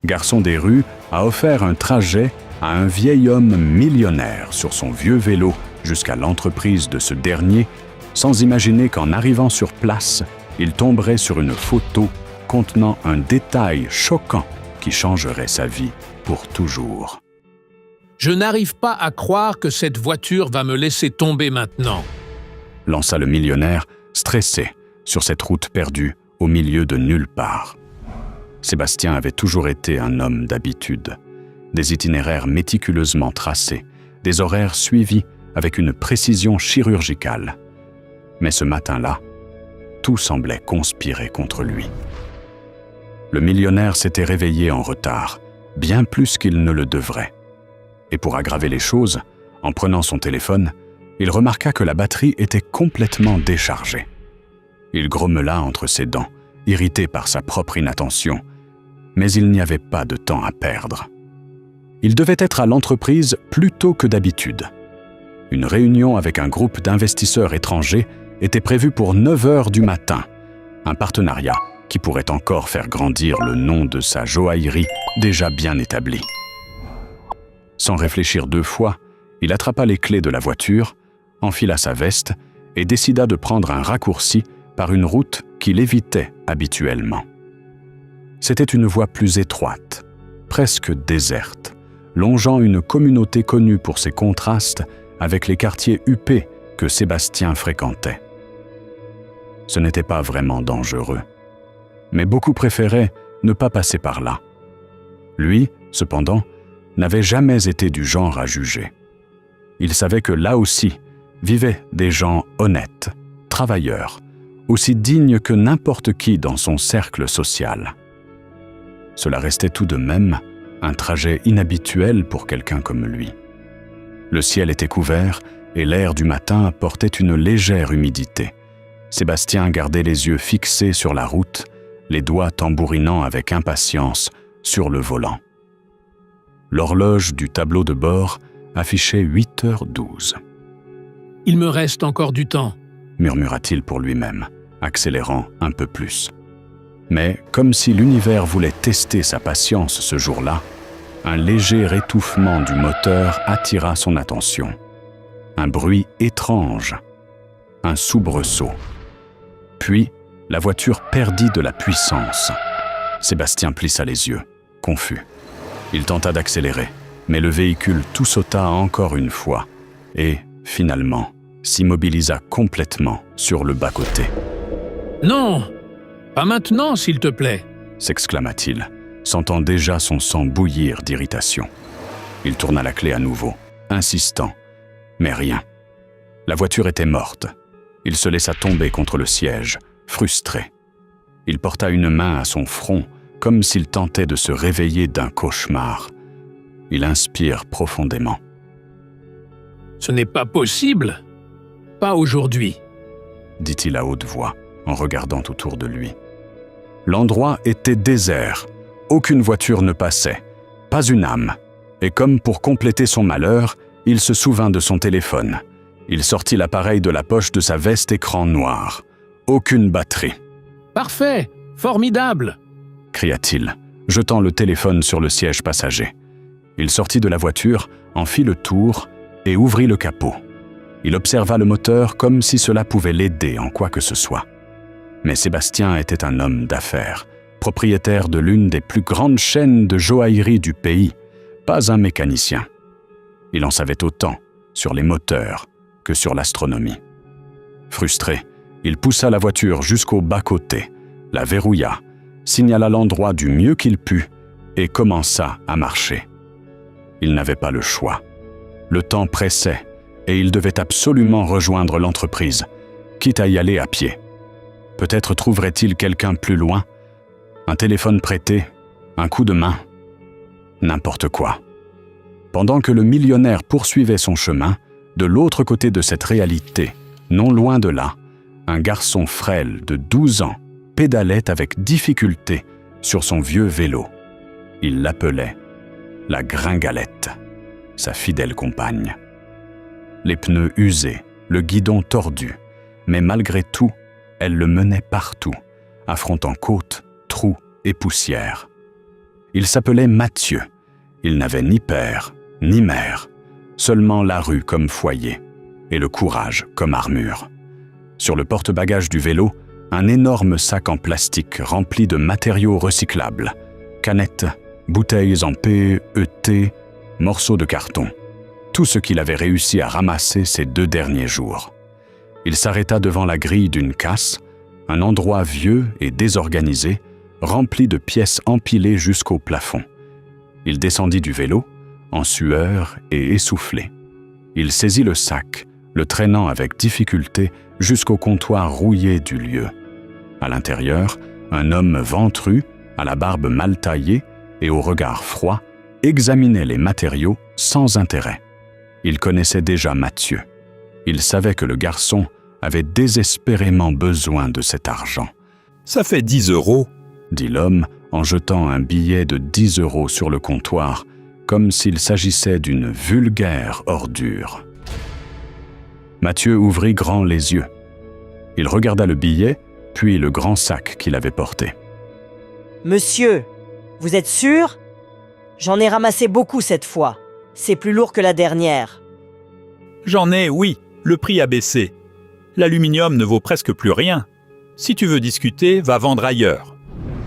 garçon des rues, a offert un trajet à un vieil homme millionnaire sur son vieux vélo jusqu'à l'entreprise de ce dernier, sans imaginer qu'en arrivant sur place, il tomberait sur une photo contenant un détail choquant qui changerait sa vie pour toujours. « Je n'arrive pas à croire que cette voiture va me laisser tomber maintenant. » lança le millionnaire, stressé, sur cette route perdue au milieu de nulle part. Sébastien avait toujours été un homme d'habitude. Des itinéraires méticuleusement tracés, des horaires suivis avec une précision chirurgicale. Mais ce matin-là, tout semblait conspirer contre lui. Le millionnaire s'était réveillé en retard, bien plus qu'il ne le devrait. Et pour aggraver les choses, en prenant son téléphone, il remarqua que la batterie était complètement déchargée. Il grommela entre ses dents, irrité par sa propre inattention, mais il n'y avait pas de temps à perdre. Il devait être à l'entreprise plus tôt que d'habitude. Une réunion avec un groupe d'investisseurs étrangers était prévue pour 9 heures du matin, un partenariat qui pourrait encore faire grandir le nom de sa joaillerie déjà bien établie. Sans réfléchir 2 fois, il attrapa les clés de la voiture, enfila sa veste et décida de prendre un raccourci par une route qu'il évitait habituellement. C'était une voie plus étroite, presque déserte, longeant une communauté connue pour ses contrastes avec les quartiers huppés que Sébastien fréquentait. Ce n'était pas vraiment dangereux, mais beaucoup préféraient ne pas passer par là. Lui, cependant, n'avait jamais été du genre à juger. Il savait que là aussi vivaient des gens honnêtes, travailleurs, aussi dignes que n'importe qui dans son cercle social. Cela restait tout de même un trajet inhabituel pour quelqu'un comme lui. Le ciel était couvert et l'air du matin portait une légère humidité. Sébastien gardait les yeux fixés sur la route, les doigts tambourinant avec impatience sur le volant. L'horloge du tableau de bord affichait 8h12. « Il me reste encore du temps, » murmura-t-il pour lui-même, accélérant un peu plus. Mais, comme si l'univers voulait tester sa patience ce jour-là, un léger étouffement du moteur attira son attention. Un bruit étrange, un soubresaut. Puis, la voiture perdit de la puissance. Sébastien plissa les yeux, confus. Il tenta d'accélérer, mais le véhicule tout sauta encore une fois et, finalement, s'immobilisa complètement sur le bas-côté. « Non, pas maintenant, s'il te plaît !» s'exclama-t-il, sentant déjà son sang bouillir d'irritation. Il tourna la clé à nouveau, insistant, mais rien. La voiture était morte. Il se laissa tomber contre le siège, frustré. Il porta une main à son front, comme s'il tentait de se réveiller d'un cauchemar. Il inspire profondément. « Ce n'est pas possible. Pas aujourd'hui, » dit-il à haute voix, en regardant autour de lui. L'endroit était désert. Aucune voiture ne passait, pas une âme. Et comme pour compléter son malheur, il se souvint de son téléphone. Il sortit l'appareil de la poche de sa veste écran noir. Aucune batterie. « Parfait, formidable !» cria-t-il, jetant le téléphone sur le siège passager. Il sortit de la voiture, en fit le tour et ouvrit le capot. Il observa le moteur comme si cela pouvait l'aider en quoi que ce soit. Mais Sébastien était un homme d'affaires, propriétaire de l'une des plus grandes chaînes de joaillerie du pays, pas un mécanicien. Il en savait autant sur les moteurs que sur l'astronomie. Frustré, il poussa la voiture jusqu'au bas-côté, la verrouilla, signala l'endroit du mieux qu'il put et commença à marcher. Il n'avait pas le choix. Le temps pressait et il devait absolument rejoindre l'entreprise, quitte à y aller à pied. Peut-être trouverait-il quelqu'un plus loin, un téléphone prêté, un coup de main, n'importe quoi. Pendant que le millionnaire poursuivait son chemin, de l'autre côté de cette réalité, non loin de là, un garçon frêle de 12 ans pédalait avec difficulté sur son vieux vélo. Il l'appelait la Gringalette, sa fidèle compagne. Les pneus usés, le guidon tordu, mais malgré tout, elle le menait partout, affrontant côtes, trous et poussière. Il s'appelait Mathieu. Il n'avait ni père, ni mère, seulement la rue comme foyer et le courage comme armure. Sur le porte-bagages du vélo, un énorme sac en plastique rempli de matériaux recyclables, canettes, bouteilles en PET, morceaux de carton. Tout ce qu'il avait réussi à ramasser ces 2 derniers jours. Il s'arrêta devant la grille d'une casse, un endroit vieux et désorganisé, rempli de pièces empilées jusqu'au plafond. Il descendit du vélo, en sueur et essoufflé. Il saisit le sac, le traînant avec difficulté jusqu'au comptoir rouillé du lieu. À l'intérieur, un homme ventru, à la barbe mal taillée et au regard froid, examinait les matériaux sans intérêt. Il connaissait déjà Mathieu. Il savait que le garçon avait désespérément besoin de cet argent. « Ça fait 10 €. » dit l'homme en jetant un billet de 10 € sur le comptoir, comme s'il s'agissait d'une vulgaire ordure. Mathieu ouvrit grand les yeux. Il regarda le billet, puis le grand sac qu'il avait porté. « Monsieur, vous êtes sûr? J'en ai ramassé beaucoup cette fois. C'est plus lourd que la dernière. » « J'en ai, oui. Le prix a baissé. L'aluminium ne vaut presque plus rien. Si tu veux discuter, va vendre ailleurs. »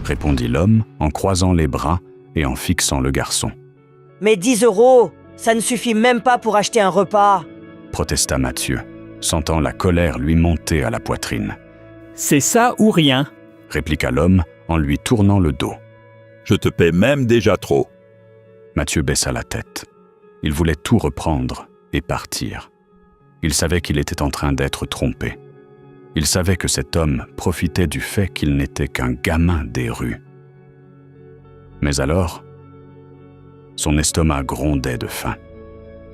répondit l'homme en croisant les bras et en fixant le garçon. « Mais 10 €, ça ne suffit même pas pour acheter un repas. » protesta Mathieu, sentant la colère lui monter à la poitrine. « C'est ça ou rien ?» répliqua l'homme en lui tournant le dos. « Je te paie même déjà trop. » Mathieu baissa la tête. Il voulait tout reprendre et partir. Il savait qu'il était en train d'être trompé. Il savait que cet homme profitait du fait qu'il n'était qu'un gamin des rues. Mais alors, son estomac grondait de faim.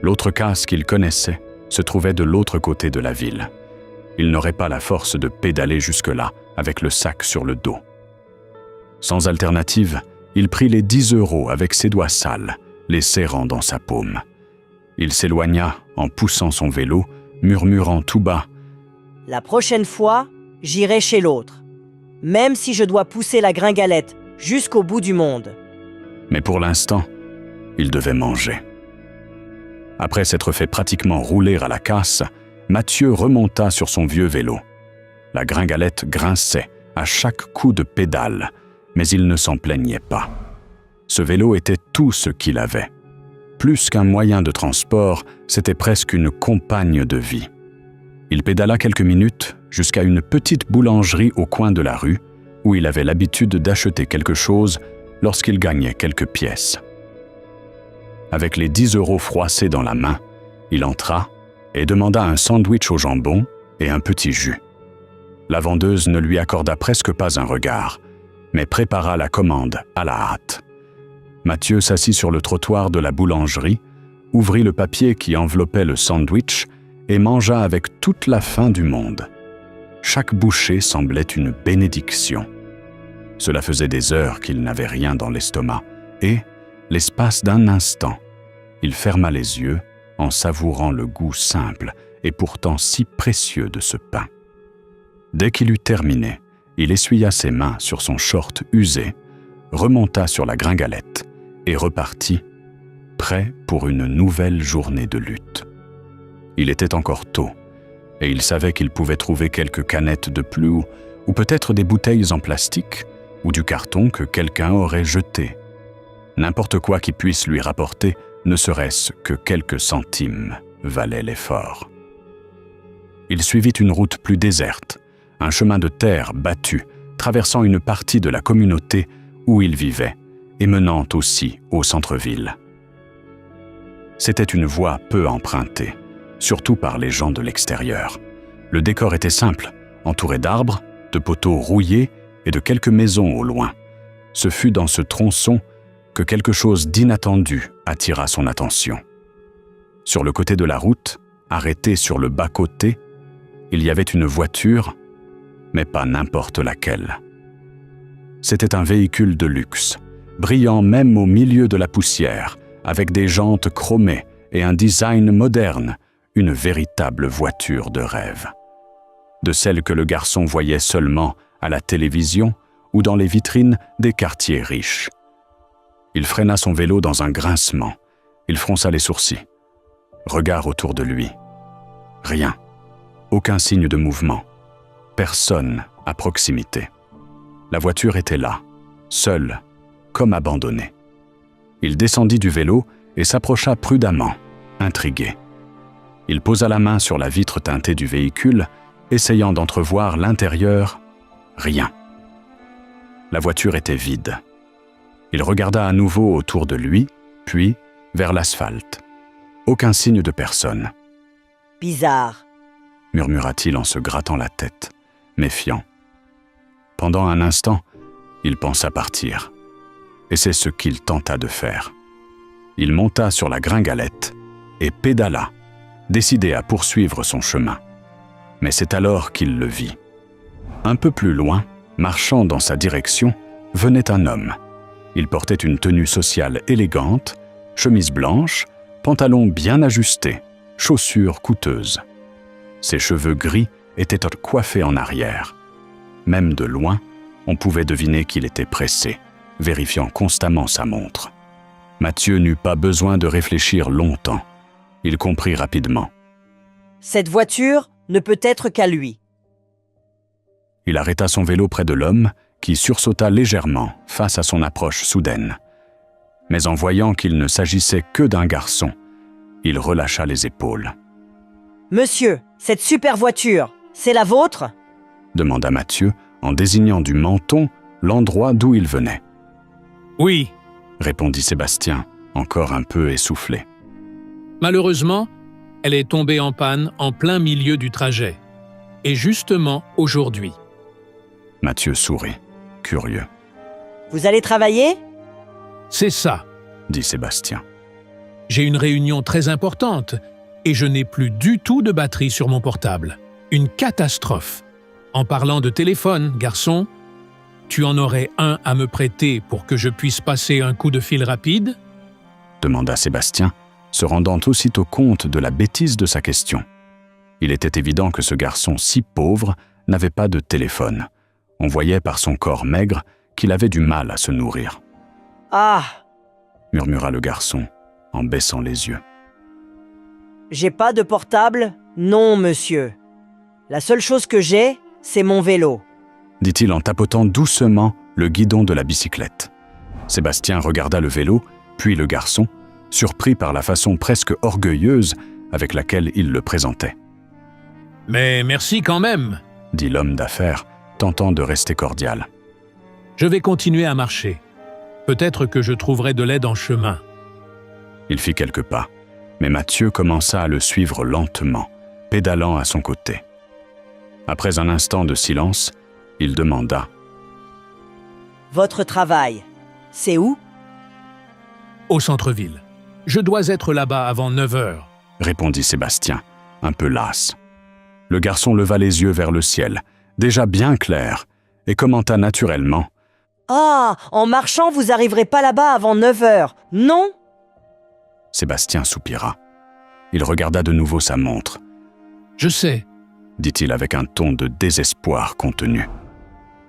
L'autre casse qu'il connaissait se trouvait de l'autre côté de la ville. Il n'aurait pas la force de pédaler jusque-là avec le sac sur le dos. Sans alternative, il prit les 10 € avec ses doigts sales, les serrant dans sa paume. Il s'éloigna en poussant son vélo, murmurant tout bas « La prochaine fois, j'irai chez l'autre, même si je dois pousser la gringalette jusqu'au bout du monde. » Mais pour l'instant, il devait manger. Après s'être fait pratiquement rouler à la casse, Mathieu remonta sur son vieux vélo. La gringalette grinçait à chaque coup de pédale, mais il ne s'en plaignait pas. Ce vélo était tout ce qu'il avait. Plus qu'un moyen de transport, c'était presque une compagne de vie. Il pédala quelques minutes jusqu'à une petite boulangerie au coin de la rue, où il avait l'habitude d'acheter quelque chose lorsqu'il gagnait quelques pièces. Avec les 10 € froissés dans la main, il entra et demanda un sandwich au jambon et un petit jus. La vendeuse ne lui accorda presque pas un regard, mais prépara la commande à la hâte. Mathieu s'assit sur le trottoir de la boulangerie, ouvrit le papier qui enveloppait le sandwich et mangea avec toute la faim du monde. Chaque bouchée semblait une bénédiction. Cela faisait des heures qu'il n'avait rien dans l'estomac et, l'espace d'un instant, il ferma les yeux en savourant le goût simple et pourtant si précieux de ce pain. Dès qu'il eut terminé, il essuya ses mains sur son short usé, remonta sur la gringalette et repartit, prêt pour une nouvelle journée de lutte. Il était encore tôt, et il savait qu'il pouvait trouver quelques canettes de plus ou peut-être des bouteilles en plastique ou du carton que quelqu'un aurait jeté. N'importe quoi qui puisse lui rapporter, ne serait-ce que quelques centimes, valait l'effort. Il suivit une route plus déserte, un chemin de terre battu, traversant une partie de la communauté où il vivait et menant aussi au centre-ville. C'était une voie peu empruntée, surtout par les gens de l'extérieur. Le décor était simple, entouré d'arbres, de poteaux rouillés et de quelques maisons au loin. Ce fut dans ce tronçon que quelque chose d'inattendu attira son attention. Sur le côté de la route, arrêtée sur le bas-côté, il y avait une voiture, mais pas n'importe laquelle. C'était un véhicule de luxe, brillant même au milieu de la poussière, avec des jantes chromées et un design moderne, une véritable voiture de rêve. De celle que le garçon voyait seulement à la télévision ou dans les vitrines des quartiers riches. Il freina son vélo dans un grincement. Il fronça les sourcils. Regard autour de lui. Rien. Aucun signe de mouvement. Personne à proximité. La voiture était là, seule, comme abandonnée. Il descendit du vélo et s'approcha prudemment, intrigué. Il posa la main sur la vitre teintée du véhicule, essayant d'entrevoir l'intérieur. Rien. La voiture était vide. Il regarda à nouveau autour de lui, puis vers l'asphalte. Aucun signe de personne. « Bizarre. » murmura-t-il en se grattant la tête, méfiant. Pendant un instant, il pensa partir. Et c'est ce qu'il tenta de faire. Il monta sur la gringalette et pédala, décidé à poursuivre son chemin. Mais c'est alors qu'il le vit. Un peu plus loin, marchant dans sa direction, venait un homme. Il portait une tenue sociale élégante, chemise blanche, pantalon bien ajusté, chaussures coûteuses. Ses cheveux gris étaient coiffés en arrière. Même de loin, on pouvait deviner qu'il était pressé, vérifiant constamment sa montre. Mathieu n'eut pas besoin de réfléchir longtemps. Il comprit rapidement. Cette voiture ne peut être qu'à lui. Il arrêta son vélo près de l'homme, qui sursauta légèrement face à son approche soudaine. Mais en voyant qu'il ne s'agissait que d'un garçon, il relâcha les épaules. « Monsieur, cette super voiture, c'est la vôtre ?» demanda Mathieu en désignant du menton l'endroit d'où il venait. « Oui. » répondit Sébastien, encore un peu essoufflé. « Malheureusement, elle est tombée en panne en plein milieu du trajet. Et justement aujourd'hui. » Mathieu sourit, curieux. « Vous allez travailler ?»« C'est ça. » dit Sébastien. « J'ai une réunion très importante et je n'ai plus du tout de batterie sur mon portable. Une catastrophe. En parlant de téléphone, garçon, tu en aurais un à me prêter pour que je puisse passer un coup de fil rapide ?» demanda Sébastien, se rendant aussitôt compte de la bêtise de sa question. Il était évident que ce garçon si pauvre n'avait pas de téléphone. On voyait par son corps maigre qu'il avait du mal à se nourrir. « Ah !» murmura le garçon, en baissant les yeux. « J'ai pas de portable ? Non, monsieur. La seule chose que j'ai, c'est mon vélo. » dit-il en tapotant doucement le guidon de la bicyclette. Sébastien regarda le vélo, puis le garçon, surpris par la façon presque orgueilleuse avec laquelle il le présentait. « Mais merci quand même !» dit l'homme d'affaires, tentant de rester cordial. « Je vais continuer à marcher. Peut-être que je trouverai de l'aide en chemin. » Il fit quelques pas, mais Mathieu commença à le suivre lentement, pédalant à son côté. Après un instant de silence, il demanda « Votre travail, c'est où ?» « Au centre-ville. Je dois être là-bas avant 9 heures. » répondit Sébastien, un peu las. Le garçon leva les yeux vers le ciel, déjà bien clair, et commenta naturellement « Ah, en marchant, vous arriverez pas là-bas avant 9 heures, non ?» Sébastien soupira. Il regarda de nouveau sa montre. « Je sais. » dit-il avec un ton de désespoir contenu.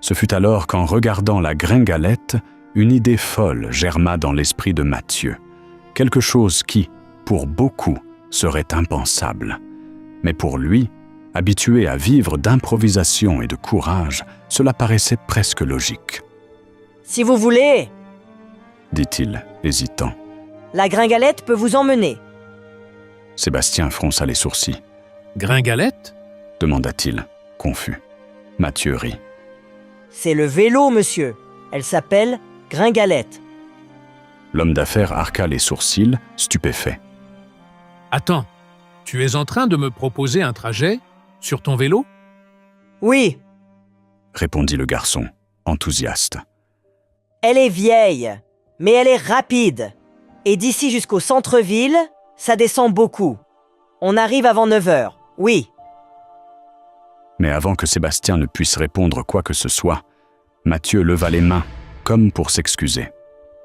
Ce fut alors qu'en regardant la gringalette, une idée folle germa dans l'esprit de Mathieu. Quelque chose qui, pour beaucoup, serait impensable. Mais pour lui, habitué à vivre d'improvisation et de courage, cela paraissait presque logique. « Si vous voulez, » dit-il, hésitant. « la gringalette peut vous emmener. » Sébastien fronça les sourcils. « Gringalette ?» demanda-t-il, confus. Mathieu rit. « C'est le vélo, monsieur. Elle s'appelle Gringalette. » L'homme d'affaires arqua les sourcils, stupéfait. « Attends, tu es en train de me proposer un trajet sur ton vélo ?»« Oui. » répondit le garçon, enthousiaste. « Elle est vieille, mais elle est rapide. Et d'ici jusqu'au centre-ville, ça descend beaucoup. On arrive avant 9 heures, oui. » Mais avant que Sébastien ne puisse répondre quoi que ce soit, Mathieu leva les mains, comme pour s'excuser.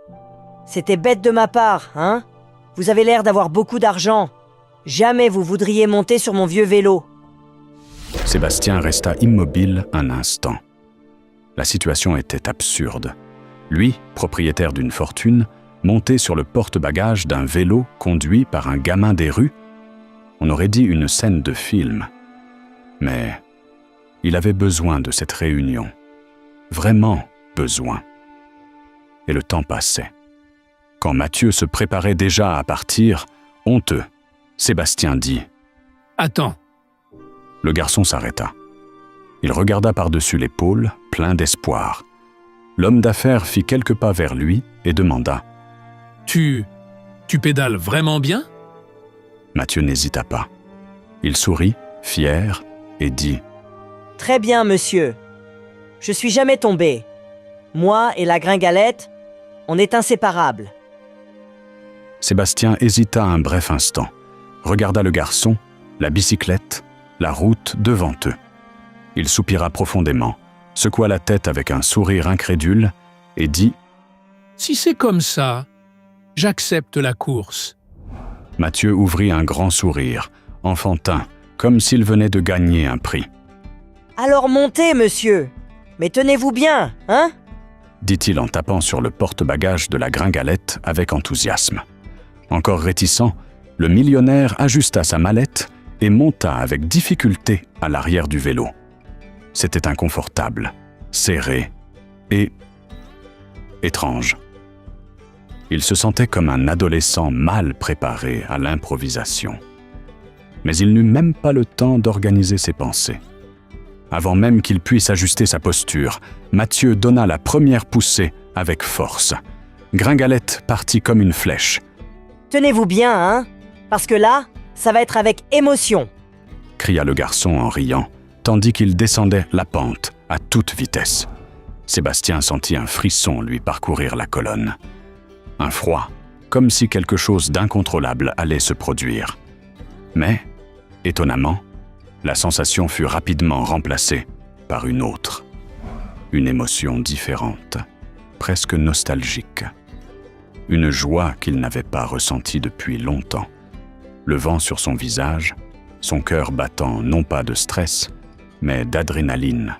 « C'était bête de ma part, hein? Vous avez l'air d'avoir beaucoup d'argent. Jamais vous voudriez monter sur mon vieux vélo. » Sébastien resta immobile un instant. La situation était absurde. Lui, propriétaire d'une fortune, monté sur le porte-bagages d'un vélo conduit par un gamin des rues. On aurait dit une scène de film. Mais il avait besoin de cette réunion. Vraiment besoin. Et le temps passait. Quand Mathieu se préparait déjà à partir, honteux, Sébastien dit « Attends. » Le garçon s'arrêta. Il regarda par-dessus l'épaule, plein d'espoir. L'homme d'affaires fit quelques pas vers lui et demanda « Tu pédales vraiment bien ?» Mathieu n'hésita pas. Il sourit, fier, et dit « Très bien, monsieur. Je suis jamais tombé. Moi et la gringalette, on est inséparables. » Sébastien hésita un bref instant, regarda le garçon, la bicyclette, la route devant eux. Il soupira profondément, secoua la tête avec un sourire incrédule et dit « Si c'est comme ça, j'accepte la course. » Mathieu ouvrit un grand sourire, enfantin, comme s'il venait de gagner un prix. « Alors montez, monsieur. Mais tenez-vous bien, hein ?» dit-il en tapant sur le porte-bagages de la gringalette avec enthousiasme. Encore réticent, le millionnaire ajusta sa mallette et monta avec difficulté à l'arrière du vélo. C'était inconfortable, serré et étrange. Il se sentait comme un adolescent mal préparé à l'improvisation. Mais il n'eut même pas le temps d'organiser ses pensées. Avant même qu'il puisse ajuster sa posture, Mathieu donna la première poussée avec force. Gringalette partit comme une flèche. « Tenez-vous bien, hein, parce que là, ça va être avec émotion. » cria le garçon en riant, tandis qu'il descendait la pente à toute vitesse. Sébastien sentit un frisson lui parcourir la colonne. Un froid, comme si quelque chose d'incontrôlable allait se produire. Mais, étonnamment, la sensation fut rapidement remplacée par une autre. Une émotion différente, presque nostalgique. Une joie qu'il n'avait pas ressentie depuis longtemps. Le vent sur son visage, son cœur battant non pas de stress, mais d'adrénaline,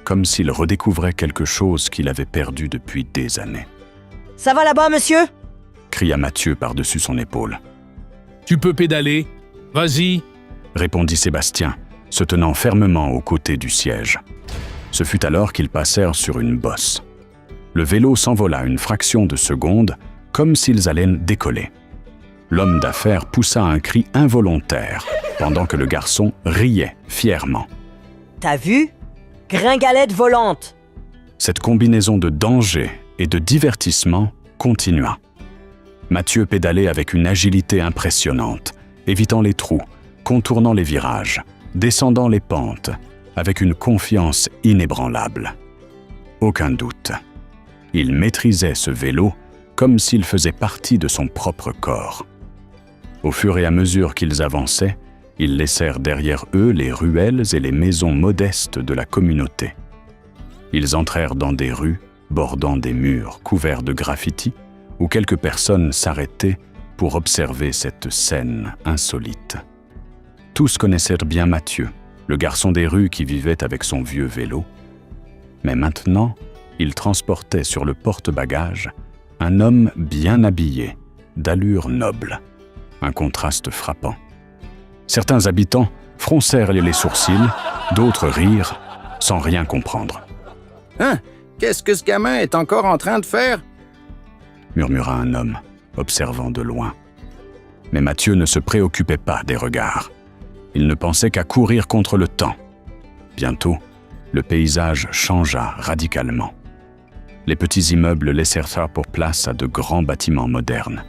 comme s'il redécouvrait quelque chose qu'il avait perdu depuis des années. « Ça va là-bas, monsieur ?» cria Mathieu par-dessus son épaule. « Tu peux pédaler. Vas-y. » répondit Sébastien, se tenant fermement aux côtés du siège. Ce fut alors qu'ils passèrent sur une bosse. Le vélo s'envola une fraction de seconde, comme s'ils allaient décoller. L'homme d'affaires poussa un cri involontaire, pendant que le garçon riait fièrement. « T'as vu ? Gringalette volante !» Cette combinaison de danger et de divertissement continua. Mathieu pédalait avec une agilité impressionnante, évitant les trous, contournant les virages, descendant les pentes, avec une confiance inébranlable. Aucun doute. Il maîtrisait ce vélo comme s'il faisait partie de son propre corps. Au fur et à mesure qu'ils avançaient, ils laissèrent derrière eux les ruelles et les maisons modestes de la communauté. Ils entrèrent dans des rues bordant des murs couverts de graffitis, où quelques personnes s'arrêtaient pour observer cette scène insolite. Tous connaissaient bien Mathieu, le garçon des rues qui vivait avec son vieux vélo. Mais maintenant, il transportait sur le porte-bagages un homme bien habillé, d'allure noble. Un contraste frappant. Certains habitants froncèrent les sourcils, d'autres rirent, sans rien comprendre. « Hein? Qu'est-ce que ce gamin est encore en train de faire? » murmura un homme, observant de loin. Mais Mathieu ne se préoccupait pas des regards. Il ne pensait qu'à courir contre le temps. Bientôt, le paysage changea radicalement. Les petits immeubles laissèrent pour place à de grands bâtiments modernes.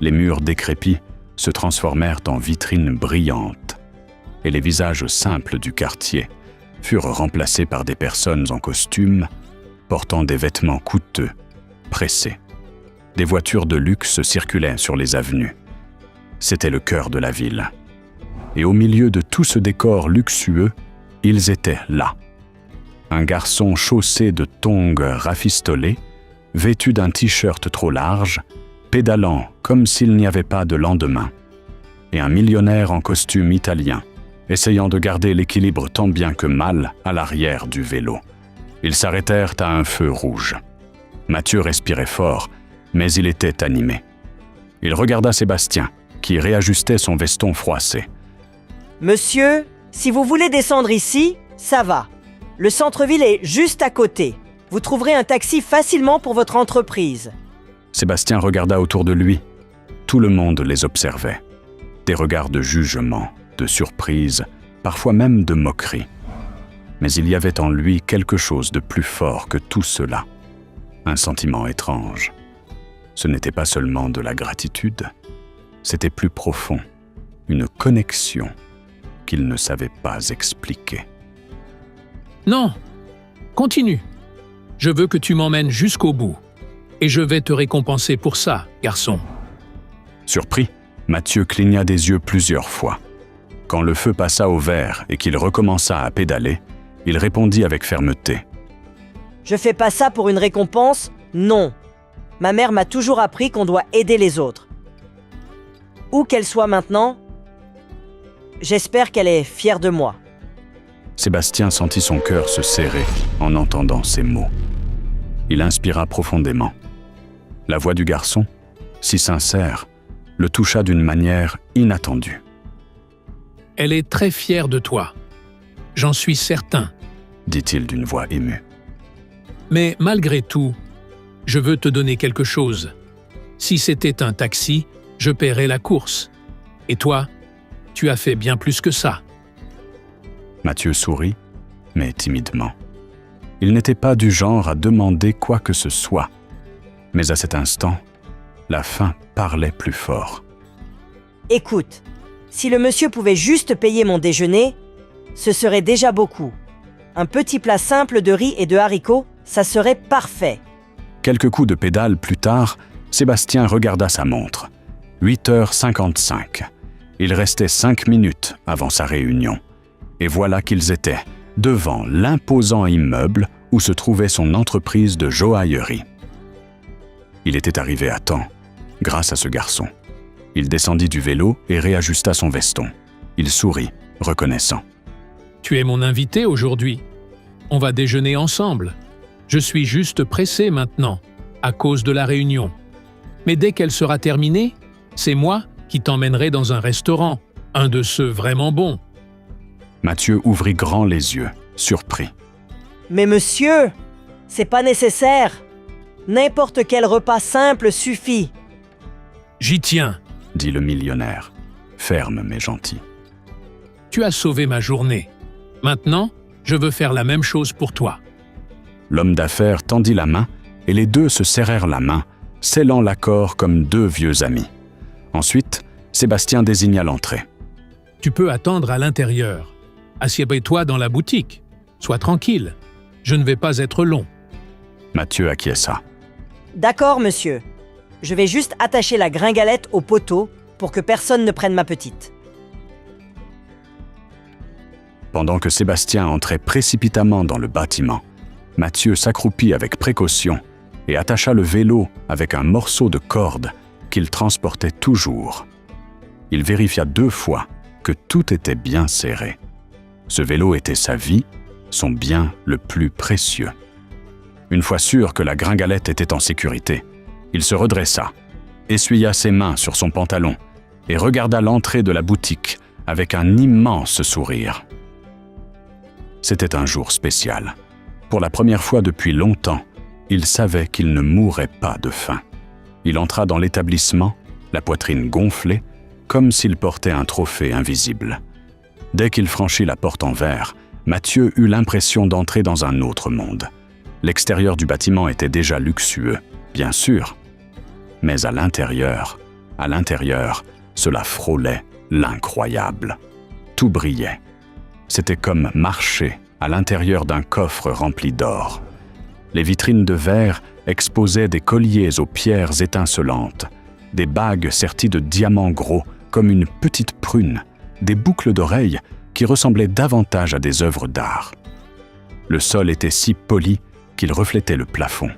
Les murs décrépits se transformèrent en vitrines brillantes, et les visages simples du quartier furent remplacés par des personnes en costume, portant des vêtements coûteux, pressés. Des voitures de luxe circulaient sur les avenues. C'était le cœur de la ville. Et au milieu de tout ce décor luxueux, ils étaient là. Un garçon chaussé de tongs rafistolés, vêtu d'un t-shirt trop large, pédalant comme s'il n'y avait pas de lendemain. Et un millionnaire en costume italien, essayant de garder l'équilibre tant bien que mal à l'arrière du vélo. Ils s'arrêtèrent à un feu rouge. Mathieu respirait fort, mais il était animé. Il regarda Sébastien, qui réajustait son veston froissé. « Monsieur, si vous voulez descendre ici, ça va. Le centre-ville est juste à côté. Vous trouverez un taxi facilement pour votre entreprise. » Sébastien regarda autour de lui. Tout le monde les observait. Des regards de jugement, de surprise, parfois même de moquerie. Mais il y avait en lui quelque chose de plus fort que tout cela. Un sentiment étrange. Ce n'était pas seulement de la gratitude, c'était plus profond, une connexion qu'il ne savait pas expliquer. Non, continue. Je veux que tu m'emmènes jusqu'au bout. Et je vais te récompenser pour ça, garçon. Surpris, Mathieu cligna des yeux plusieurs fois. Quand le feu passa au vert et qu'il recommença à pédaler, il répondit avec fermeté. « Je fais pas ça pour une récompense, non. Ma mère m'a toujours appris qu'on doit aider les autres. Où qu'elle soit maintenant, j'espère qu'elle est fière de moi. » Sébastien sentit son cœur se serrer en entendant ces mots. Il inspira profondément. La voix du garçon, si sincère, le toucha d'une manière inattendue. « Elle est très fière de toi. J'en suis certain, » dit-il d'une voix émue. « Mais malgré tout, je veux te donner quelque chose. Si c'était un taxi, je paierais la course. Et toi, tu as fait bien plus que ça. » Mathieu sourit, mais timidement. Il n'était pas du genre à demander quoi que ce soit. Mais à cet instant, la faim parlait plus fort. « Écoute, si le monsieur pouvait juste payer mon déjeuner, ce serait déjà beaucoup. Un petit plat simple de riz et de haricots, ça serait parfait. » Quelques coups de pédale plus tard, Sébastien regarda sa montre. 8h55. Il restait 5 minutes avant sa réunion. Et voilà qu'ils étaient devant l'imposant immeuble où se trouvait son entreprise de joaillerie. Il était arrivé à temps, grâce à ce garçon. Il descendit du vélo et réajusta son veston. Il sourit, reconnaissant. « Tu es mon invité aujourd'hui. On va déjeuner ensemble. Je suis juste pressé maintenant, à cause de la réunion. Mais dès qu'elle sera terminée, c'est moi qui t'emmènerai dans un restaurant, un de ceux vraiment bons. » Mathieu ouvrit grand les yeux, surpris. « Mais monsieur, c'est pas nécessaire. N'importe quel repas simple suffit. » « J'y tiens, » dit le millionnaire, ferme mais gentil. « Tu as sauvé ma journée. Maintenant, je veux faire la même chose pour toi. » L'homme d'affaires tendit la main et les deux se serrèrent la main, scellant l'accord comme deux vieux amis. Ensuite, Sébastien désigna l'entrée. « Tu peux attendre à l'intérieur. Assieds-toi dans la boutique. Sois tranquille. Je ne vais pas être long. » Mathieu acquiesça. « D'accord, monsieur. Je vais juste attacher la gringalette au poteau pour que personne ne prenne ma petite. » Pendant que Sébastien entrait précipitamment dans le bâtiment, Mathieu s'accroupit avec précaution et attacha le vélo avec un morceau de corde qu'il transportait toujours. Il vérifia 2 fois que tout était bien serré. Ce vélo était sa vie, son bien le plus précieux. Une fois sûr que la gringalette était en sécurité, il se redressa, essuya ses mains sur son pantalon et regarda l'entrée de la boutique avec un immense sourire. C'était un jour spécial. Pour la première fois depuis longtemps, il savait qu'il ne mourrait pas de faim. Il entra dans l'établissement, la poitrine gonflée, comme s'il portait un trophée invisible. Dès qu'il franchit la porte en verre, Mathieu eut l'impression d'entrer dans un autre monde. L'extérieur du bâtiment était déjà luxueux, bien sûr. Mais à l'intérieur, cela frôlait l'incroyable. Tout brillait. C'était comme marcher à l'intérieur d'un coffre rempli d'or. Les vitrines de verre exposaient des colliers aux pierres étincelantes, des bagues serties de diamants gros comme une petite prune, des boucles d'oreilles qui ressemblaient davantage à des œuvres d'art. Le sol était si poli qu'il reflétait le plafond.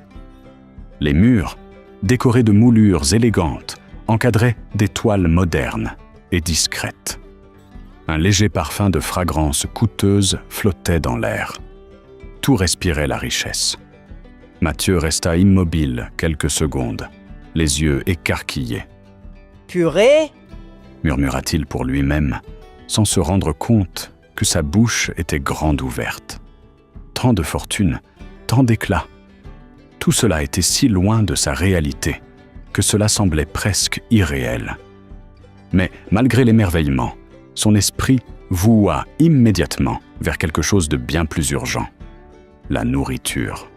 Les murs, décorés de moulures élégantes, encadraient des toiles modernes et discrètes. Un léger parfum de fragrance coûteuse flottait dans l'air. Tout respirait la richesse. Mathieu resta immobile quelques secondes, les yeux écarquillés. « Purée ?» murmura-t-il pour lui-même, sans se rendre compte que sa bouche était grande ouverte. Tant de fortune, tant d'éclat. Tout cela était si loin de sa réalité que cela semblait presque irréel. Mais malgré l'émerveillement, son esprit voua immédiatement vers quelque chose de bien plus urgent. La nourriture,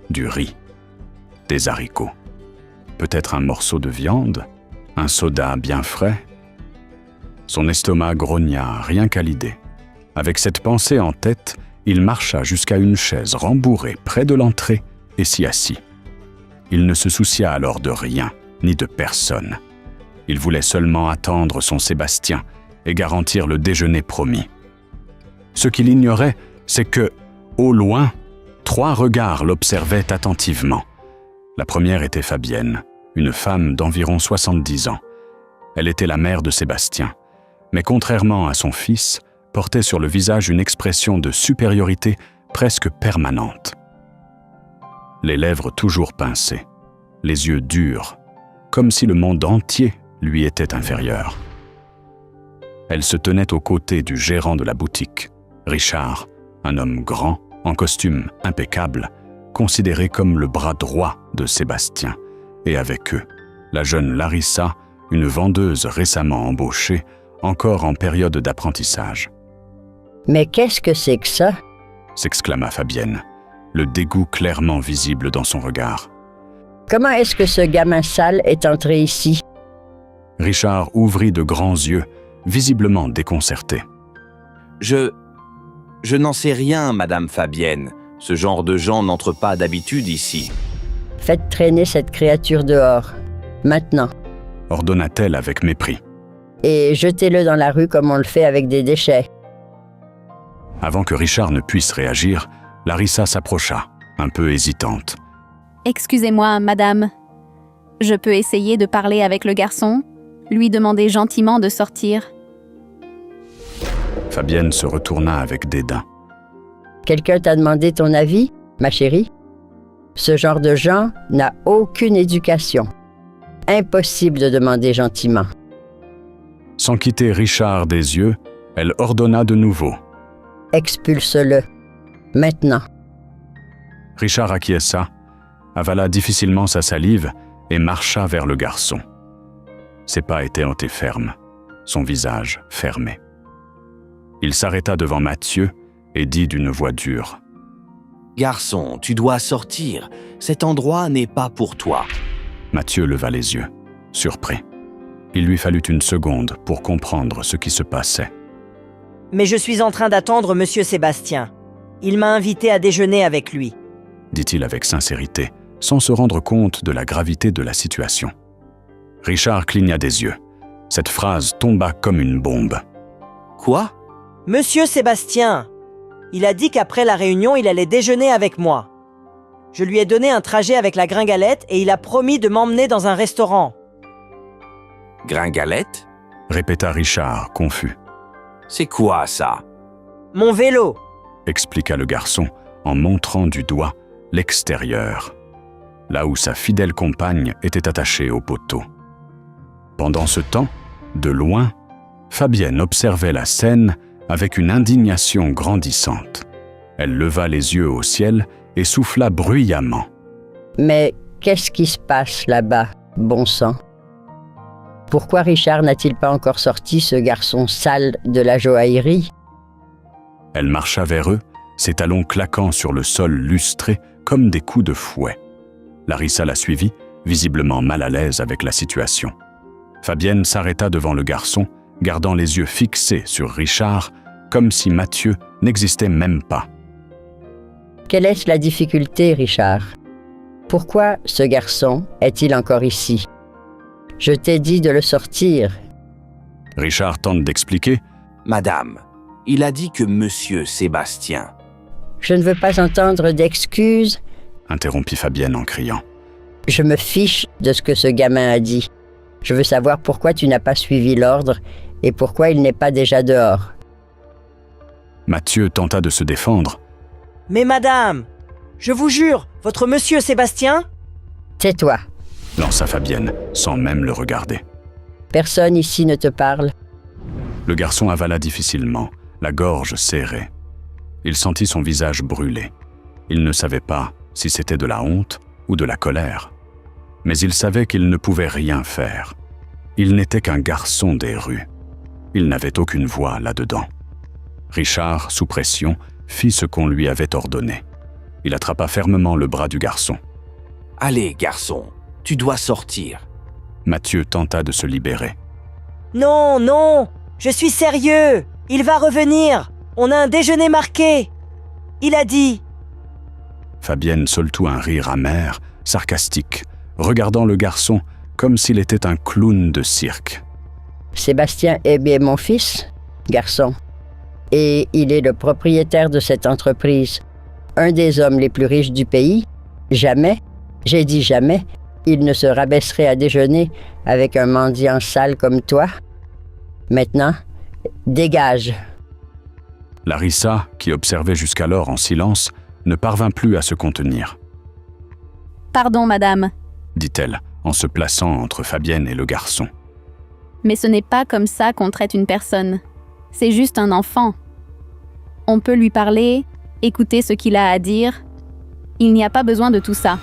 du riz, des haricots. Peut-être un morceau de viande, un soda bien frais. Son estomac grogna rien qu'à l'idée. Avec cette pensée en tête, il marcha jusqu'à une chaise rembourrée près de l'entrée et s'y assit. Il ne se soucia alors de rien, ni de personne. Il voulait seulement attendre son Sébastien et garantir le déjeuner promis. Ce qu'il ignorait, c'est que, au loin, 3 regards l'observaient attentivement. La première était Fabienne, une femme d'environ 70 ans. Elle était la mère de Sébastien, mais contrairement à son fils, portait sur le visage une expression de supériorité presque permanente. Les lèvres toujours pincées, les yeux durs, comme si le monde entier lui était inférieur. Elle se tenait aux côtés du gérant de la boutique, Richard, un homme grand, en costume impeccable, considéré comme le bras droit de Sébastien, et avec eux, la jeune Larissa, une vendeuse récemment embauchée, encore en période d'apprentissage. « Mais qu'est-ce que c'est que ça ?» s'exclama Fabienne, le dégoût clairement visible dans son regard. « Comment est-ce que ce gamin sale est entré ici ?» Richard ouvrit de grands yeux, visiblement déconcerté. Je n'en sais rien, Madame Fabienne. Ce genre de gens n'entre pas d'habitude ici. Faites traîner cette créature dehors, maintenant. Ordonna-t-elle avec mépris. Et jetez-le dans la rue comme on le fait avec des déchets. Avant que Richard ne puisse réagir, Larissa s'approcha, un peu hésitante. Excusez-moi, madame. Je peux essayer de parler avec le garçon, lui demander gentiment de sortir. Fabienne se retourna avec dédain. Quelqu'un t'a demandé ton avis, ma chérie? Ce genre de gens n'a aucune éducation. Impossible de demander gentiment. Sans quitter Richard des yeux, elle ordonna de nouveau. Expulse-le. Maintenant. Richard acquiesça, avala difficilement sa salive et marcha vers le garçon. Ses pas étaient hantés fermes, son visage fermé. Il s'arrêta devant Mathieu et dit d'une voix dure. « Garçon, tu dois sortir. Cet endroit n'est pas pour toi. » Mathieu leva les yeux, surpris. Il lui fallut une seconde pour comprendre ce qui se passait. « Mais je suis en train d'attendre Monsieur Sébastien. Il m'a invité à déjeuner avec lui. » dit-il avec sincérité, sans se rendre compte de la gravité de la situation. Richard cligna des yeux. Cette phrase tomba comme une bombe. « Quoi ?»« Monsieur Sébastien, il a dit qu'après la réunion, il allait déjeuner avec moi. Je lui ai donné un trajet avec la gringalette et il a promis de m'emmener dans un restaurant. » « Gringalette ?» répéta Richard, confus. « C'est quoi ça ?»« Mon vélo !» expliqua le garçon en montrant du doigt l'extérieur, là où sa fidèle compagne était attachée au poteau. Pendant ce temps, de loin, Fabienne observait la scène avec une indignation grandissante. Elle leva les yeux au ciel et souffla bruyamment. « Mais qu'est-ce qui se passe là-bas, bon sang? Pourquoi Richard n'a-t-il pas encore sorti ce garçon sale de la joaillerie ?» Elle marcha vers eux, ses talons claquant sur le sol lustré comme des coups de fouet. Larissa la suivit, visiblement mal à l'aise avec la situation. Fabienne s'arrêta devant le garçon, gardant les yeux fixés sur Richard, comme si Mathieu n'existait même pas. « Quelle est la difficulté, Richard? Pourquoi ce garçon est-il encore ici? Je t'ai dit de le sortir. » Richard tente d'expliquer. « Madame, il a dit que Monsieur Sébastien. » « Je ne veux pas entendre d'excuses, » interrompit Fabienne en criant. « Je me fiche de ce que ce gamin a dit. Je veux savoir pourquoi tu n'as pas suivi l'ordre et pourquoi il n'est pas déjà dehors. » Mathieu tenta de se défendre. « Mais madame, je vous jure, votre Monsieur Sébastien ?» « Tais-toi. lança Fabienne, sans même le regarder. Personne ici ne te parle. Le garçon avala difficilement, la gorge serrée. Il sentit son visage brûler. Il ne savait pas si c'était de la honte ou de la colère. Mais il savait qu'il ne pouvait rien faire. Il n'était qu'un garçon des rues. Il n'avait aucune voix là-dedans. Richard, sous pression, fit ce qu'on lui avait ordonné. Il attrapa fermement le bras du garçon. « Allez, garçon, tu dois sortir. » Mathieu tenta de se libérer. « Non, non, je suis sérieux. Il va revenir. On a un déjeuner marqué. Il a dit. » Fabienne soltou un rire amer, sarcastique, regardant le garçon comme s'il était un clown de cirque. « Sébastien est bien mon fils, garçon. Et il est le propriétaire de cette entreprise. Un des hommes les plus riches du pays. Jamais, j'ai dit jamais, il ne se rabaisserait à déjeuner avec un mendiant sale comme toi. Maintenant, dégage. » Larissa, qui observait jusqu'alors en silence, ne parvint plus à se contenir. « Pardon, madame, » dit-elle, en se plaçant entre Fabienne et le garçon. « mais ce n'est pas comme ça qu'on traite une personne. C'est juste un enfant. On peut lui parler, écouter ce qu'il a à dire. Il n'y a pas besoin de tout ça. »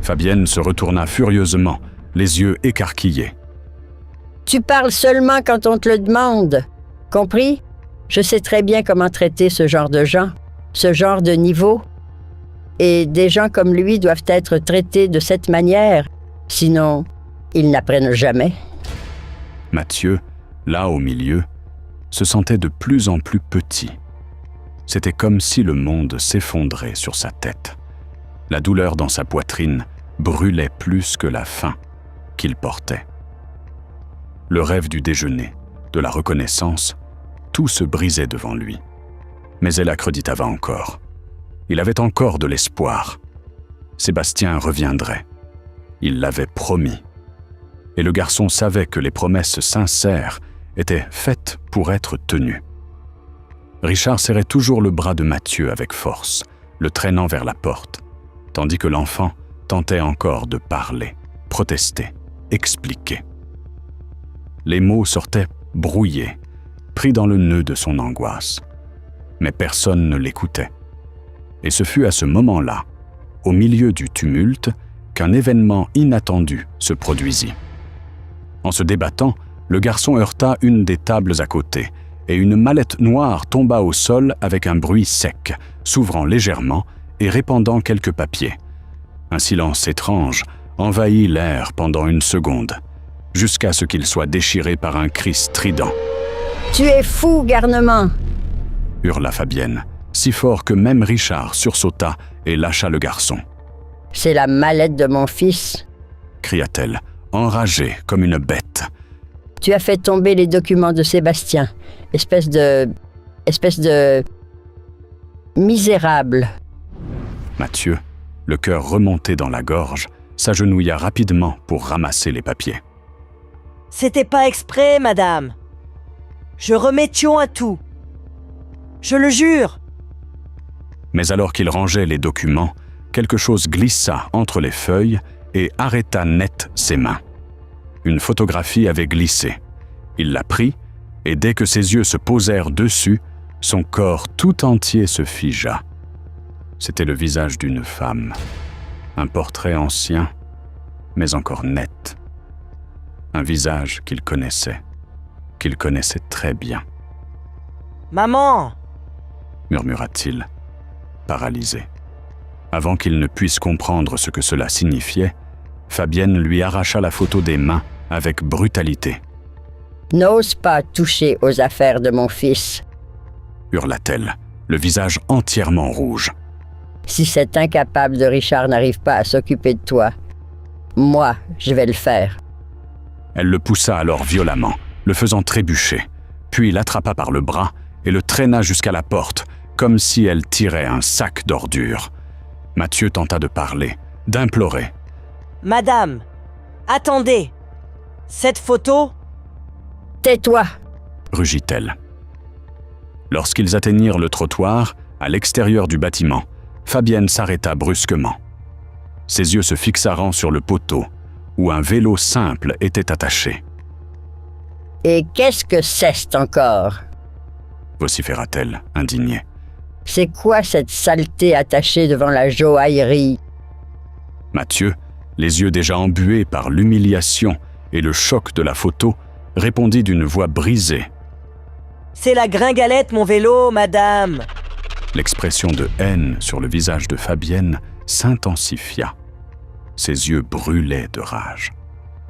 Fabienne se retourna furieusement, les yeux écarquillés. « Tu parles seulement quand on te le demande. Compris? Je sais très bien comment traiter ce genre de gens, ce genre de niveau. Et des gens comme lui doivent être traités de cette manière, sinon ils n'apprennent jamais. » Mathieu, là au milieu, se sentait de plus en plus petit. C'était comme si le monde s'effondrait sur sa tête. La douleur dans sa poitrine brûlait plus que la faim qu'il portait. Le rêve du déjeuner, de la reconnaissance, tout se brisait devant lui. Mais elle accréditava encore. Il avait encore de l'espoir. Sébastien reviendrait. Il l'avait promis. Et le garçon savait que les promesses sincères étaient faites pour être tenues. Richard serrait toujours le bras de Mathieu avec force, le traînant vers la porte, tandis que l'enfant tentait encore de parler, protester, expliquer. Les mots sortaient brouillés, pris dans le nœud de son angoisse. Mais personne ne l'écoutait. Et ce fut à ce moment-là, au milieu du tumulte, qu'un événement inattendu se produisit. En se débattant, le garçon heurta une des tables à côté, et une mallette noire tomba au sol avec un bruit sec, s'ouvrant légèrement et répandant quelques papiers. Un silence étrange envahit l'air pendant une seconde, jusqu'à ce qu'il soit déchiré par un cri strident. « Tu es fou, garnement !» hurla Fabienne, si fort que même Richard sursauta et lâcha le garçon. « C'est la mallette de mon fils !» cria-t-elle, enragée comme une bête. « Tu as fait tomber les documents de Sébastien, espèce de misérable. » Mathieu, le cœur remonté dans la gorge, s'agenouilla rapidement pour ramasser les papiers. « C'était pas exprès, madame. Je remets Thion à tout. Je le jure. » Mais alors qu'il rangeait les documents, quelque chose glissa entre les feuilles et arrêta net ses mains. Une photographie avait glissé. Il la prit, et dès que ses yeux se posèrent dessus, son corps tout entier se figea. C'était le visage d'une femme. Un portrait ancien, mais encore net. Un visage qu'il connaissait très bien. « Maman !» murmura-t-il, paralysé. Avant qu'il ne puisse comprendre ce que cela signifiait, Fabienne lui arracha la photo des mains avec brutalité. « N'ose pas toucher aux affaires de mon fils, » hurla-t-elle, le visage entièrement rouge. « Si cet incapable de Richard n'arrive pas à s'occuper de toi, moi, je vais le faire. » Elle le poussa alors violemment, le faisant trébucher, puis l'attrapa par le bras et le traîna jusqu'à la porte, comme si elle tirait un sac d'ordures. Mathieu tenta de parler, d'implorer. « Madame, attendez. Cette photo... » « Tais-toi !» rugit-elle. Lorsqu'ils atteignirent le trottoir, à l'extérieur du bâtiment, Fabienne s'arrêta brusquement. Ses yeux se fixarent sur le poteau, où un vélo simple était attaché. « Et qu'est-ce que c'est encore? » vociféra-t-elle, indignée. « C'est quoi cette saleté attachée devant la joaillerie? » Mathieu, les yeux déjà embués par l'humiliation et le choc de la photo, répondit d'une voix brisée. « C'est la gringalette, mon vélo, madame !» L'expression de haine sur le visage de Fabienne s'intensifia. Ses yeux brûlaient de rage.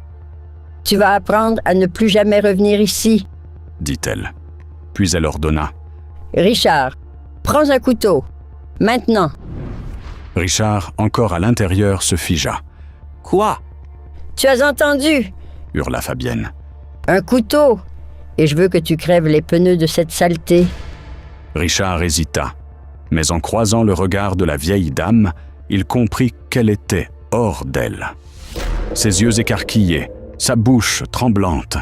« Tu vas apprendre à ne plus jamais revenir ici, » dit-elle. Puis elle ordonna. « Richard, prends un couteau, maintenant. » Richard, encore à l'intérieur, se figea. « Quoi ?» ?»« Tu as entendu ?» hurla Fabienne. « Un couteau, et je veux que tu crèves les pneus de cette saleté. » Richard hésita, mais en croisant le regard de la vieille dame, il comprit qu'elle était hors d'elle. Ses yeux écarquillés, sa bouche tremblante.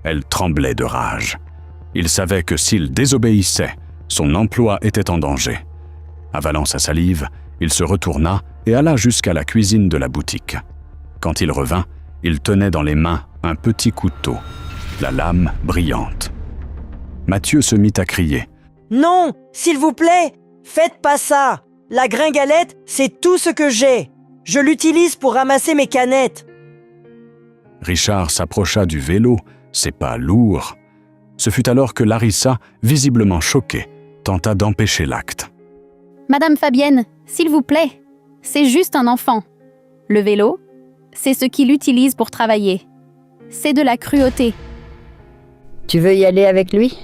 Elle tremblait de rage. Il savait que s'il désobéissait, son emploi était en danger. Avalant sa salive, il se retourna et alla jusqu'à la cuisine de la boutique. Quand il revint, il tenait dans les mains un petit couteau, la lame brillante. Mathieu se mit à crier. « Non, s'il vous plaît, faites pas ça! La gringalette, c'est tout ce que j'ai! Je l'utilise pour ramasser mes canettes! » Richard s'approcha du vélo, ses pas lourds. Ce fut alors que Larissa, visiblement choquée, tenta d'empêcher l'acte. « Madame Fabienne, s'il vous plaît, c'est juste un enfant. Le vélo, c'est ce qu'il utilise pour travailler. C'est de la cruauté. » « Tu veux y aller avec lui ?»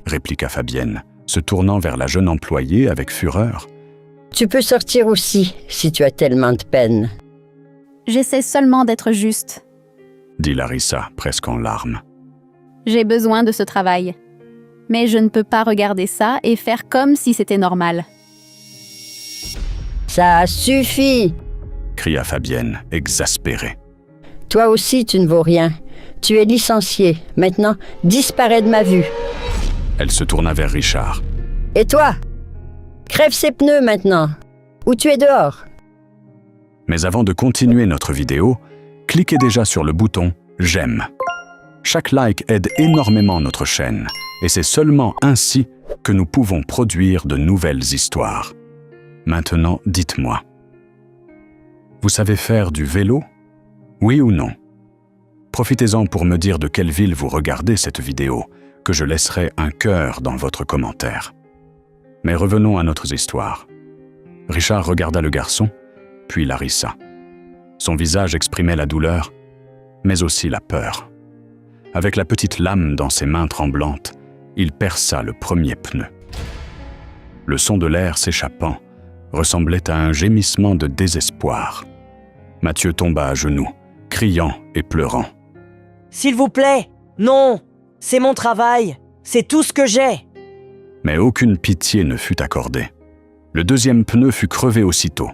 répliqua Fabienne, se tournant vers la jeune employée avec fureur. « Tu peux sortir aussi, si tu as tellement de peine. » « J'essaie seulement d'être juste. » dit Larissa, presque en larmes. « J'ai besoin de ce travail. Mais je ne peux pas regarder ça et faire comme si c'était normal. » « Ça suffit !» cria Fabienne, exaspérée. « Toi aussi, tu ne vaux rien. Tu es licencié. Maintenant, disparais de ma vue. » Elle se tourna vers Richard. « Et toi? Crève ses pneus maintenant, ou tu es dehors. » Mais avant de continuer notre vidéo, cliquez déjà sur le bouton « J'aime ». Chaque like aide énormément notre chaîne, et c'est seulement ainsi que nous pouvons produire de nouvelles histoires. Maintenant, dites-moi. Vous savez faire du vélo? Oui ou non? Profitez-en pour me dire de quelle ville vous regardez cette vidéo, que je laisserai un cœur dans votre commentaire. Mais revenons à notre histoire. Richard regarda le garçon, puis Larissa. Son visage exprimait la douleur, mais aussi la peur. Avec la petite lame dans ses mains tremblantes, il perça le premier pneu. Le son de l'air s'échappant ressemblait à un gémissement de désespoir. Mathieu tomba à genoux, criant et pleurant. « S'il vous plaît, non! C'est mon travail! C'est tout ce que j'ai! » Mais aucune pitié ne fut accordée. Le deuxième pneu fut crevé aussitôt.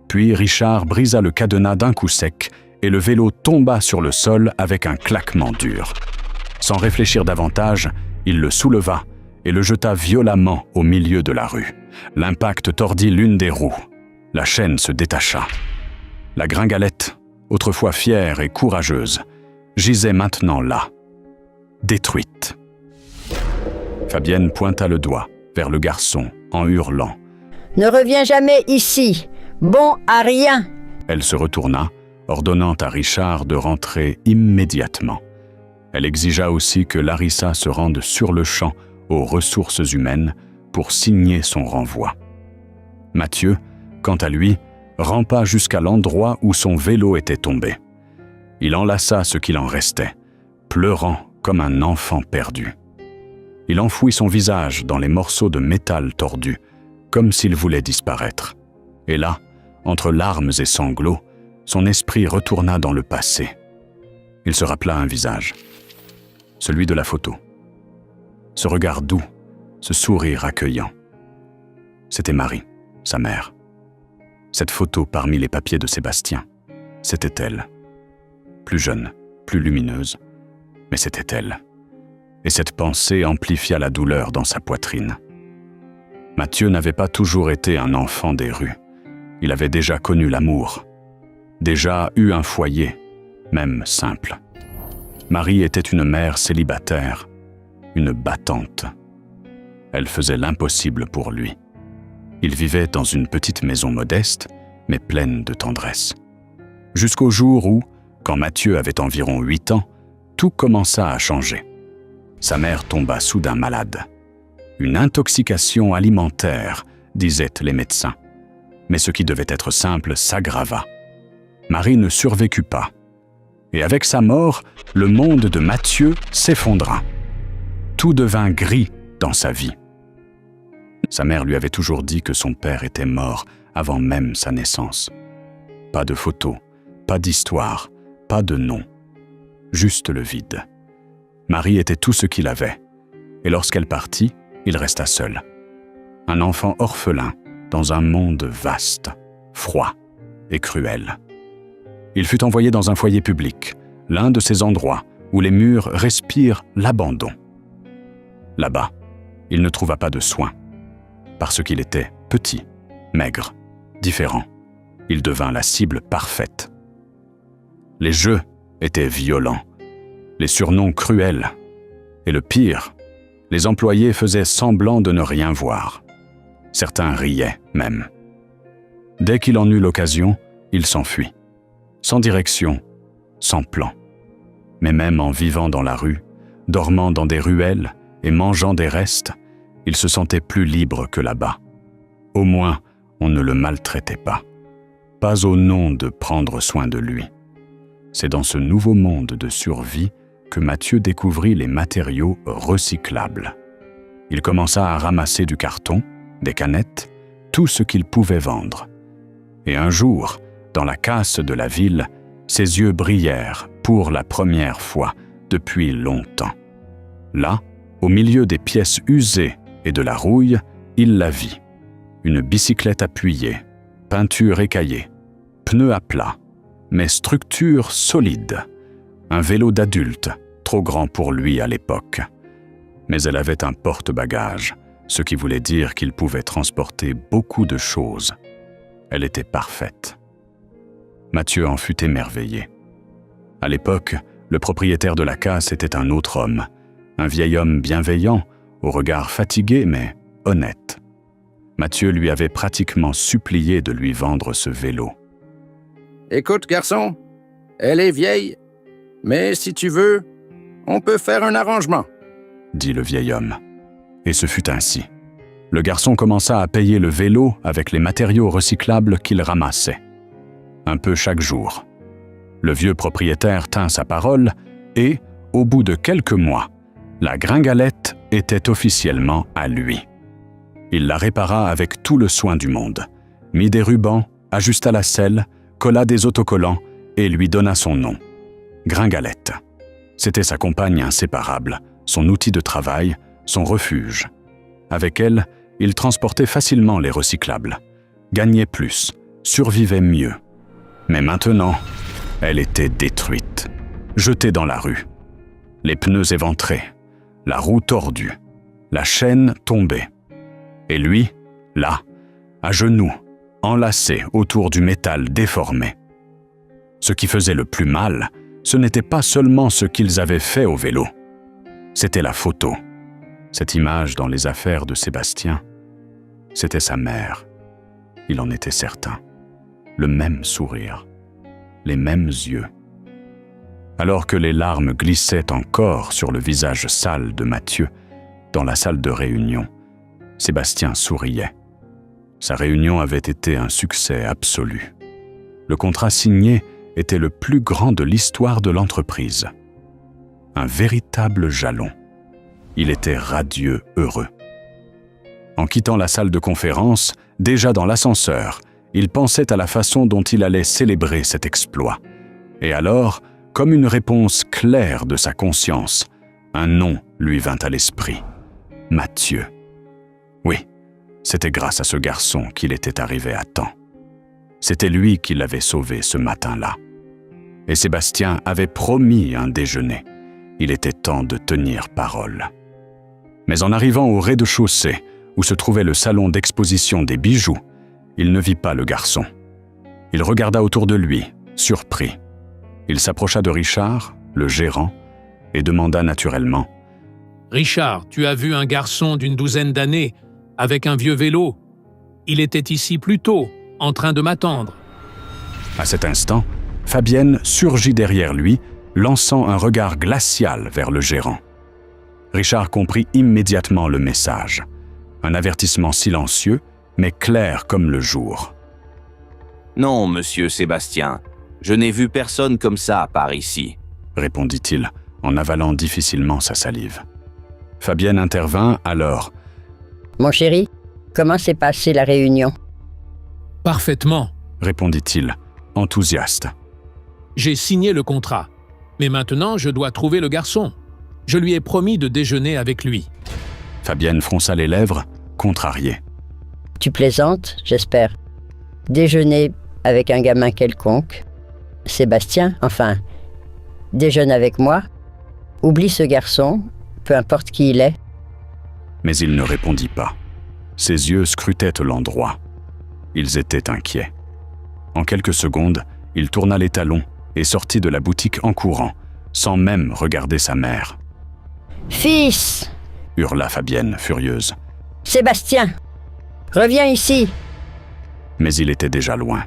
Puis Richard brisa le cadenas d'un coup sec et le vélo tomba sur le sol avec un claquement dur. Sans réfléchir davantage, il le souleva et le jeta violemment au milieu de la rue. L'impact tordit l'une des roues. La chaîne se détacha. La gringalette, autrefois fière et courageuse, gisait maintenant là, détruite. Fabienne pointa le doigt vers le garçon en hurlant. « Ne reviens jamais ici! Bon à rien! » Elle se retourna, ordonnant à Richard de rentrer immédiatement. Elle exigea aussi que Larissa se rende sur-le-champ aux ressources humaines pour signer son renvoi. Mathieu, quant à lui, rampa jusqu'à l'endroit où son vélo était tombé. Il enlaça ce qu'il en restait, pleurant comme un enfant perdu. Il enfouit son visage dans les morceaux de métal tordus, comme s'il voulait disparaître. Et là, entre larmes et sanglots, son esprit retourna dans le passé. Il se rappela un visage, celui de la photo. Ce regard doux, ce sourire accueillant. C'était Marie, sa mère. Cette photo parmi les papiers de Sébastien, c'était elle. Plus jeune, plus lumineuse, mais c'était elle. Et cette pensée amplifia la douleur dans sa poitrine. Mathieu n'avait pas toujours été un enfant des rues. Il avait déjà connu l'amour, déjà eu un foyer même simple. Marie était une mère célibataire, une battante. Elle faisait l'impossible pour lui. Il vivait dans une petite maison modeste, mais pleine de tendresse. Jusqu'au jour où, quand Mathieu avait environ 8 ans, tout commença à changer. Sa mère tomba soudain malade. Une intoxication alimentaire, disaient les médecins. Mais ce qui devait être simple s'aggrava. Marie ne survécut pas. Et avec sa mort, le monde de Mathieu s'effondra. Tout devint gris dans sa vie. Sa mère lui avait toujours dit que son père était mort avant même sa naissance. Pas de photos, pas d'histoire, pas de nom. Juste le vide. Marie était tout ce qu'il avait. Et lorsqu'elle partit, il resta seul. Un enfant orphelin dans un monde vaste, froid et cruel. Il fut envoyé dans un foyer public, l'un de ces endroits où les murs respirent l'abandon. Là-bas, il ne trouva pas de soins. Parce qu'il était petit, maigre, différent, il devint la cible parfaite. Les jeux étaient violents, les surnoms cruels, et le pire, les employés faisaient semblant de ne rien voir. Certains riaient même. Dès qu'il en eut l'occasion, il s'enfuit. Sans direction, sans plan. Mais même en vivant dans la rue, dormant dans des ruelles et mangeant des restes, il se sentait plus libre que là-bas. Au moins, on ne le maltraitait pas. Pas au nom de prendre soin de lui. C'est dans ce nouveau monde de survie que Mathieu découvrit les matériaux recyclables. Il commença à ramasser du carton, des canettes, tout ce qu'il pouvait vendre. Et un jour, dans la casse de la ville, ses yeux brillèrent pour la première fois depuis longtemps. Là, au milieu des pièces usées et de la rouille, il la vit. Une bicyclette appuyée, peinture écaillée, pneus à plat, mais structure solide. Un vélo d'adulte, trop grand pour lui à l'époque. Mais elle avait un porte-bagages, ce qui voulait dire qu'il pouvait transporter beaucoup de choses. Elle était parfaite. Mathieu en fut émerveillé. À l'époque, le propriétaire de la casse était un autre homme, un vieil homme bienveillant, au regard fatigué mais honnête. Mathieu lui avait pratiquement supplié de lui vendre ce vélo. « Écoute, garçon, elle est vieille, mais si tu veux, on peut faire un arrangement. » dit le vieil homme. Et ce fut ainsi. Le garçon commença à payer le vélo avec les matériaux recyclables qu'il ramassait. Un peu chaque jour. Le vieux propriétaire tint sa parole et, au bout de quelques mois, la gringalette était officiellement à lui. Il la répara avec tout le soin du monde, mit des rubans, ajusta la selle, colla des autocollants et lui donna son nom. Gringalette. C'était sa compagne inséparable, son outil de travail, son refuge. Avec elle, il transportait facilement les recyclables, gagnait plus, survivait mieux. Mais maintenant, elle était détruite, jetée dans la rue. Les pneus éventrés, la roue tordue, la chaîne tombée. Et lui, là, à genoux, enlacé autour du métal déformé. Ce qui faisait le plus mal, ce n'était pas seulement ce qu'ils avaient fait au vélo. C'était la photo. Cette image dans les affaires de Sébastien, c'était sa mère. Il en était certain. Le même sourire, les mêmes yeux. Alors que les larmes glissaient encore sur le visage sale de Mathieu, dans la salle de réunion, Sébastien souriait. Sa réunion avait été un succès absolu. Le contrat signé était le plus grand de l'histoire de l'entreprise. Un véritable jalon. Il était radieux heureux. En quittant la salle de conférence, déjà dans l'ascenseur, il pensait à la façon dont il allait célébrer cet exploit. Et alors, comme une réponse claire de sa conscience, un nom lui vint à l'esprit. Mathieu. Oui, c'était grâce à ce garçon qu'il était arrivé à temps. C'était lui qui l'avait sauvé ce matin-là. Et Sébastien avait promis un déjeuner. Il était temps de tenir parole. Mais en arrivant au rez-de-chaussée, où se trouvait le salon d'exposition des bijoux, il ne vit pas le garçon. Il regarda autour de lui, surpris. Il s'approcha de Richard, le gérant, et demanda naturellement « Richard, tu as vu un garçon d'une douzaine d'années, avec un vieux vélo. Il était ici plus tôt, en train de m'attendre. » À cet instant, Fabienne surgit derrière lui, lançant un regard glacial vers le gérant. Richard comprit immédiatement le message. Un avertissement silencieux, mais clair comme le jour. « Non, monsieur Sébastien, je n'ai vu personne comme ça par ici. » répondit-il, en avalant difficilement sa salive. Fabienne intervint alors. « Mon chéri, comment s'est passée la réunion? » « Parfaitement, » répondit-il, enthousiaste. « J'ai signé le contrat, mais maintenant je dois trouver le garçon. Je lui ai promis de déjeuner avec lui. » Fabienne fronça les lèvres, contrariée. « Tu plaisantes, j'espère. Déjeuner avec un gamin quelconque. Sébastien, enfin, déjeune avec moi. Oublie ce garçon, peu importe qui il est. » Mais il ne répondit pas. Ses yeux scrutaient l'endroit. Ils étaient inquiets. En quelques secondes, il tourna les talons et sortit de la boutique en courant, sans même regarder sa mère. « Fils !» hurla Fabienne, furieuse. « Sébastien, reviens ici !» Mais il était déjà loin.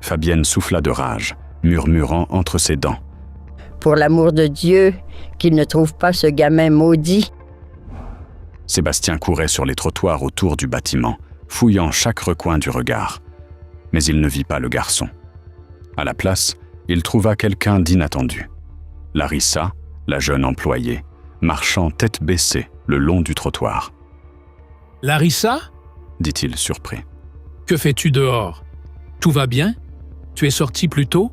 Fabienne souffla de rage, murmurant entre ses dents. « Pour l'amour de Dieu, qu'il ne trouve pas ce gamin maudit !» Sébastien courait sur les trottoirs autour du bâtiment, fouillant chaque recoin du regard. Mais il ne vit pas le garçon. À la place, il trouva quelqu'un d'inattendu. Larissa, la jeune employée, marchant tête baissée le long du trottoir. « Larissa ?» dit-il surpris. « Que fais-tu dehors? Tout va bien? Tu es sortie plus tôt ?»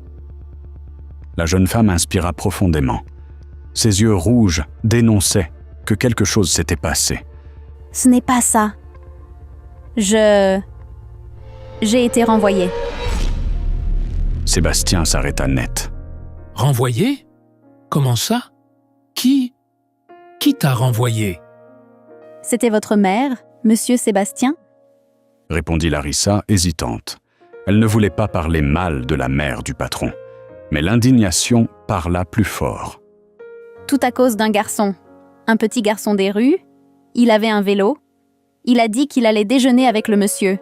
La jeune femme inspira profondément. Ses yeux rouges dénonçaient que quelque chose s'était passé. « Ce n'est pas ça. J'ai été renvoyée. » Sébastien s'arrêta net. « Renvoyée? Comment ça? Qui t'a renvoyé? » « C'était votre mère, monsieur Sébastien ?» répondit Larissa, hésitante. Elle ne voulait pas parler mal de la mère du patron, mais l'indignation parla plus fort. « Tout à cause d'un garçon. Un petit garçon des rues. Il avait un vélo. Il a dit qu'il allait déjeuner avec le monsieur.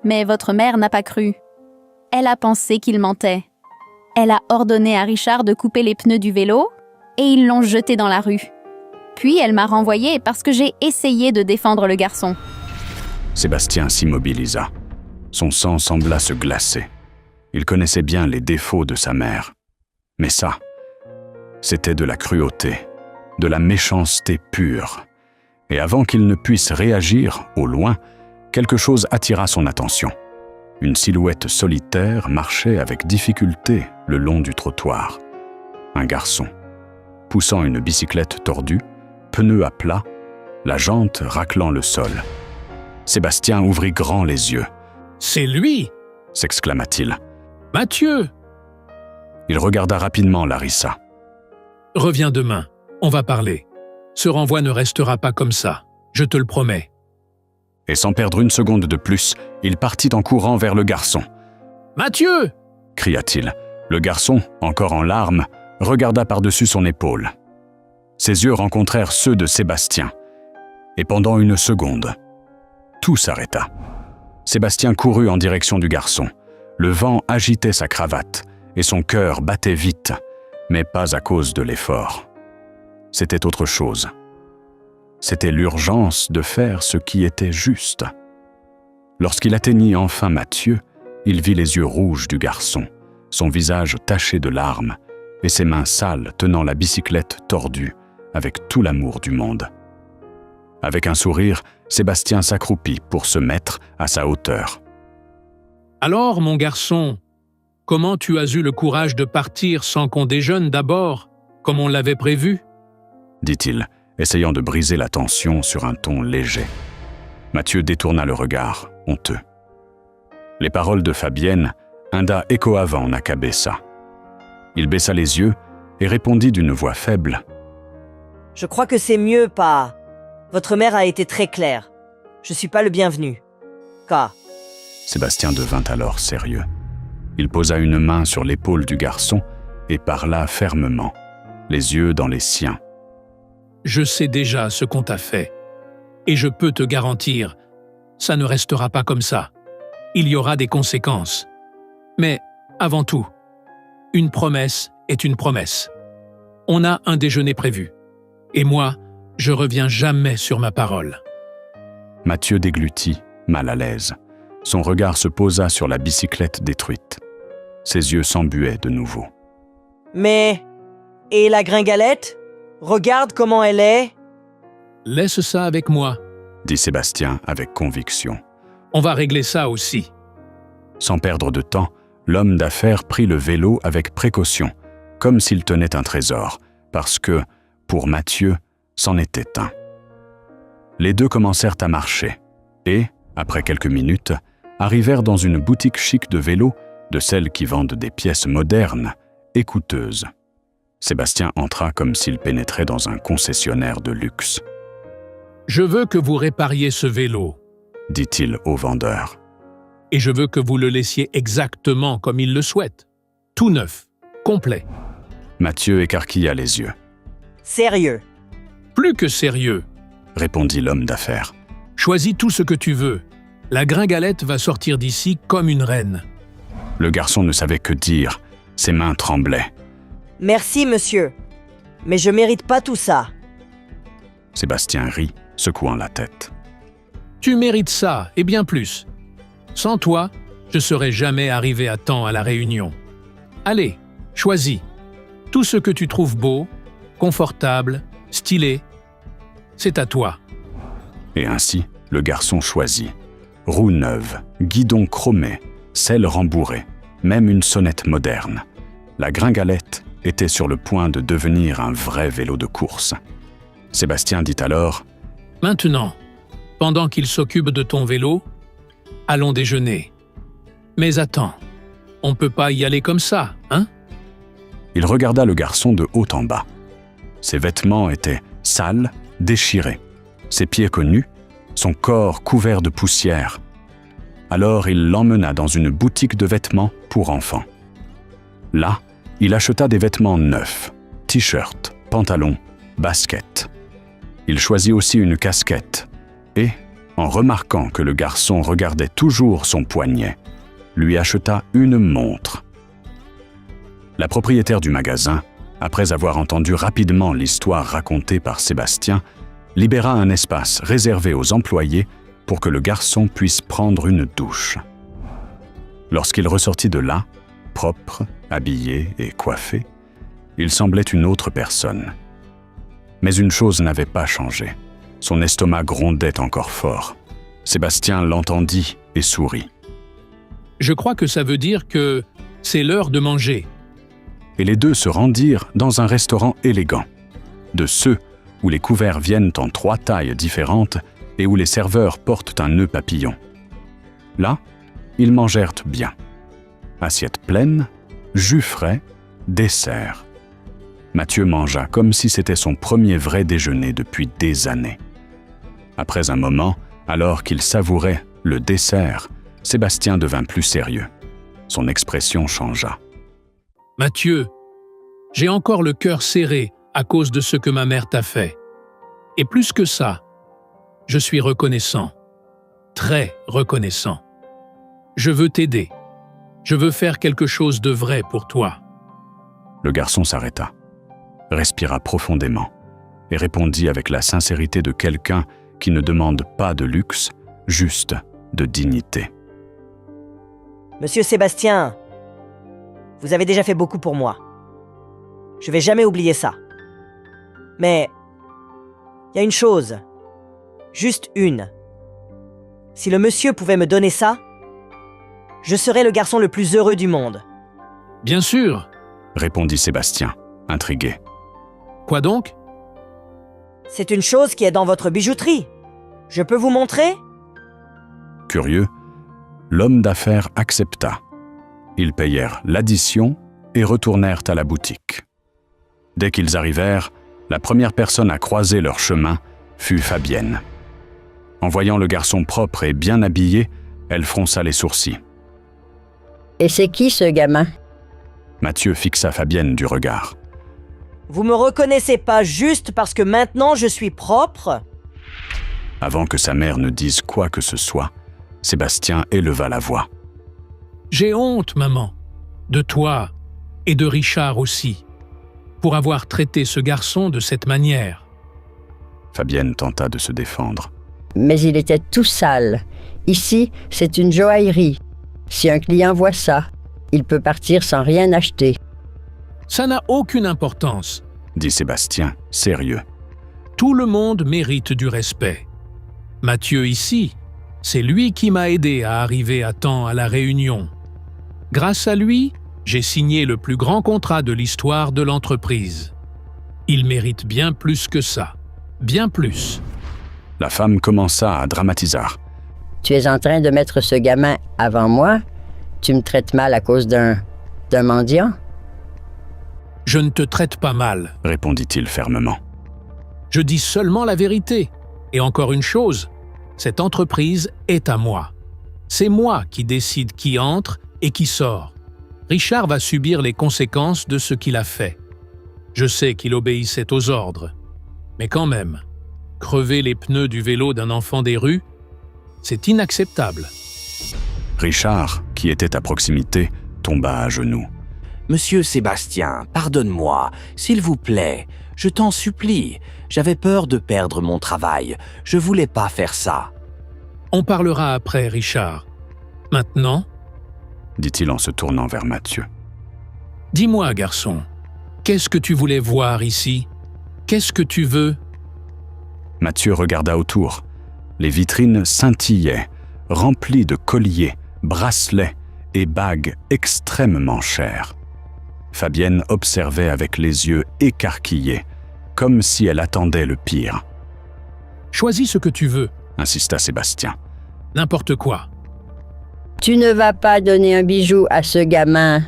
Mais votre mère n'a pas cru. Elle a pensé qu'il mentait. Elle a ordonné à Richard de couper les pneus du vélo et ils l'ont jeté dans la rue. Puis elle m'a renvoyée parce que j'ai essayé de défendre le garçon. » Sébastien s'immobilisa. Son sang sembla se glacer. Il connaissait bien les défauts de sa mère. Mais ça, c'était de la cruauté, de la méchanceté pure. Et avant qu'il ne puisse réagir, au loin, quelque chose attira son attention. Une silhouette solitaire marchait avec difficulté le long du trottoir. Un garçon, poussant une bicyclette tordue, pneu à plat, la jante raclant le sol. Sébastien ouvrit grand les yeux. « C'est lui !» s'exclama-t-il. « Mathieu !» Il regarda rapidement Larissa. « Reviens demain, on va parler. Ce renvoi ne restera pas comme ça, je te le promets. » Et sans perdre une seconde de plus, il partit en courant vers le garçon. « Mathieu !» cria-t-il. Le garçon, encore en larmes, regarda par-dessus son épaule. Ses yeux rencontrèrent ceux de Sébastien. Et pendant une seconde, tout s'arrêta. Sébastien courut en direction du garçon. Le vent agitait sa cravate et son cœur battait vite, mais pas à cause de l'effort. C'était autre chose. C'était l'urgence de faire ce qui était juste. Lorsqu'il atteignit enfin Mathieu, il vit les yeux rouges du garçon, son visage taché de larmes et ses mains sales tenant la bicyclette tordue avec tout l'amour du monde. Avec un sourire, Sébastien s'accroupit pour se mettre à sa hauteur. « Alors, mon garçon, comment tu as eu le courage de partir sans qu'on déjeune d'abord, comme on l'avait prévu ?» dit-il, essayant de briser la tension sur un ton léger. Mathieu détourna le regard, honteux. Les paroles de Fabienne, un da échoavant n'accabessa. Il baissa les yeux et répondit d'une voix faible. « Je crois que c'est mieux, Pa. Votre mère a été très claire. Je suis pas le bienvenu. Ka. » Sébastien devint alors sérieux. Il posa une main sur l'épaule du garçon et parla fermement, les yeux dans les siens. « Je sais déjà ce qu'on t'a fait. Et je peux te garantir, ça ne restera pas comme ça. Il y aura des conséquences. Mais, avant tout, une promesse est une promesse. On a un déjeuner prévu. Et moi, je reviens jamais sur ma parole. » Mathieu déglutit, mal à l'aise. Son regard se posa sur la bicyclette détruite. Ses yeux s'embuaient de nouveau. « Mais... et la gringalette? Regarde comment elle est. » « Laisse ça avec moi, » dit Sébastien avec conviction. « On va régler ça aussi. » Sans perdre de temps, l'homme d'affaires prit le vélo avec précaution, comme s'il tenait un trésor, parce que, pour Mathieu, c'en était un. Les deux commencèrent à marcher, et, après quelques minutes, arrivèrent dans une boutique chic de vélos, de celles qui vendent des pièces modernes et coûteuses. Sébastien entra comme s'il pénétrait dans un concessionnaire de luxe. « Je veux que vous répariez ce vélo, » dit-il au vendeur. « et je veux que vous le laissiez exactement comme il le souhaite. Tout neuf, complet. » Mathieu écarquilla les yeux. « Sérieux? » »« Plus que sérieux, » répondit l'homme d'affaires. « Choisis tout ce que tu veux. La gringalette va sortir d'ici comme une reine. » Le garçon ne savait que dire. Ses mains tremblaient. « Merci, monsieur. Mais je mérite pas tout ça. » Sébastien rit, secouant la tête. « Tu mérites ça, et bien plus. Sans toi, je serais jamais arrivé à temps à la réunion. Allez, choisis. Tout ce que tu trouves beau, confortable, stylé, c'est à toi. » Et ainsi, le garçon choisit. Roues neuves, guidon chromé, selle rembourrée, même une sonnette moderne. La gringalette était sur le point de devenir un vrai vélo de course. Sébastien dit alors « Maintenant, pendant qu'il s'occupe de ton vélo, allons déjeuner. Mais attends, on peut pas y aller comme ça, hein ?» Il regarda le garçon de haut en bas. Ses vêtements étaient sales, déchirés, ses pieds nus, son corps couvert de poussière. Alors il l'emmena dans une boutique de vêtements pour enfants. Là, il acheta des vêtements neufs, t-shirts, pantalons, baskets. Il choisit aussi une casquette et, en remarquant que le garçon regardait toujours son poignet, lui acheta une montre. La propriétaire du magasin, après avoir entendu rapidement l'histoire racontée par Sébastien, libéra un espace réservé aux employés pour que le garçon puisse prendre une douche. Lorsqu'il ressortit de là, propre, habillé et coiffé, il semblait une autre personne. Mais une chose n'avait pas changé. Son estomac grondait encore fort. Sébastien l'entendit et sourit. « Je crois que ça veut dire que c'est l'heure de manger. » Et les deux se rendirent dans un restaurant élégant, de ceux où les couverts viennent en 3 tailles différentes et où les serveurs portent un nœud papillon. Là, ils mangèrent bien. Assiette pleine, jus frais, dessert. Mathieu mangea comme si c'était son premier vrai déjeuner depuis des années. Après un moment, alors qu'il savourait le dessert, Sébastien devint plus sérieux. Son expression changea. « Mathieu, j'ai encore le cœur serré à cause de ce que ma mère t'a fait. Et plus que ça, je suis reconnaissant, très reconnaissant. Je veux t'aider. Je veux faire quelque chose de vrai pour toi. » Le garçon s'arrêta, respira profondément et répondit avec la sincérité de quelqu'un qui ne demande pas de luxe, juste de dignité. « Monsieur Sébastien, vous avez déjà fait beaucoup pour moi. Je vais jamais oublier ça. Mais il y a une chose, juste une. Si le monsieur pouvait me donner ça, je serais le garçon le plus heureux du monde. » « Bien sûr, » répondit Sébastien, intrigué. « Quoi donc ?»« C'est une chose qui est dans votre bijouterie. Je peux vous montrer ?» Curieux, l'homme d'affaires accepta. Ils payèrent l'addition et retournèrent à la boutique. Dès qu'ils arrivèrent, la première personne à croiser leur chemin fut Fabienne. En voyant le garçon propre et bien habillé, elle fronça les sourcils. « Et c'est qui ce gamin? » Mathieu fixa Fabienne du regard. Vous me reconnaissez pas juste parce que maintenant je suis propre? Avant que sa mère ne dise quoi que ce soit, Sébastien éleva la voix. J'ai honte, maman, de toi et de Richard aussi, pour avoir traité ce garçon de cette manière. Fabienne tenta de se défendre. Mais il était tout sale. Ici, c'est une joaillerie. Si un client voit ça, il peut partir sans rien acheter. Ça n'a aucune importance. Dit Sébastien, sérieux. Tout le monde mérite du respect. Mathieu ici, c'est lui qui m'a aidé à arriver à temps à la réunion. Grâce à lui, j'ai signé le plus grand contrat de l'histoire de l'entreprise. Il mérite bien plus que ça. Bien plus. La femme commença à dramatiser. Tu es en train de mettre ce gamin avant moi? Tu me traites mal à cause d'un mendiant? Je ne te traite pas mal, répondit-il fermement. Je dis seulement la vérité. Et encore une chose, cette entreprise est à moi. C'est moi qui décide qui entre et qui sort. Richard va subir les conséquences de ce qu'il a fait. Je sais qu'il obéissait aux ordres. Mais quand même, crever les pneus du vélo d'un enfant des rues, c'est inacceptable. Richard, qui était à proximité, tomba à genoux. Monsieur Sébastien, pardonne-moi, s'il vous plaît, je t'en supplie. J'avais peur de perdre mon travail. Je voulais pas faire ça. On parlera après, Richard. Maintenant, dit-il en se tournant vers Mathieu. Dis-moi, garçon, qu'est-ce que tu voulais voir ici? Qu'est-ce que tu veux? Mathieu regarda autour. Les vitrines scintillaient, remplies de colliers, bracelets et bagues extrêmement chères. Fabienne observait avec les yeux écarquillés, comme si elle attendait le pire. « Choisis ce que tu veux, » insista Sébastien. « N'importe quoi. »« Tu ne vas pas donner un bijou à ce gamin »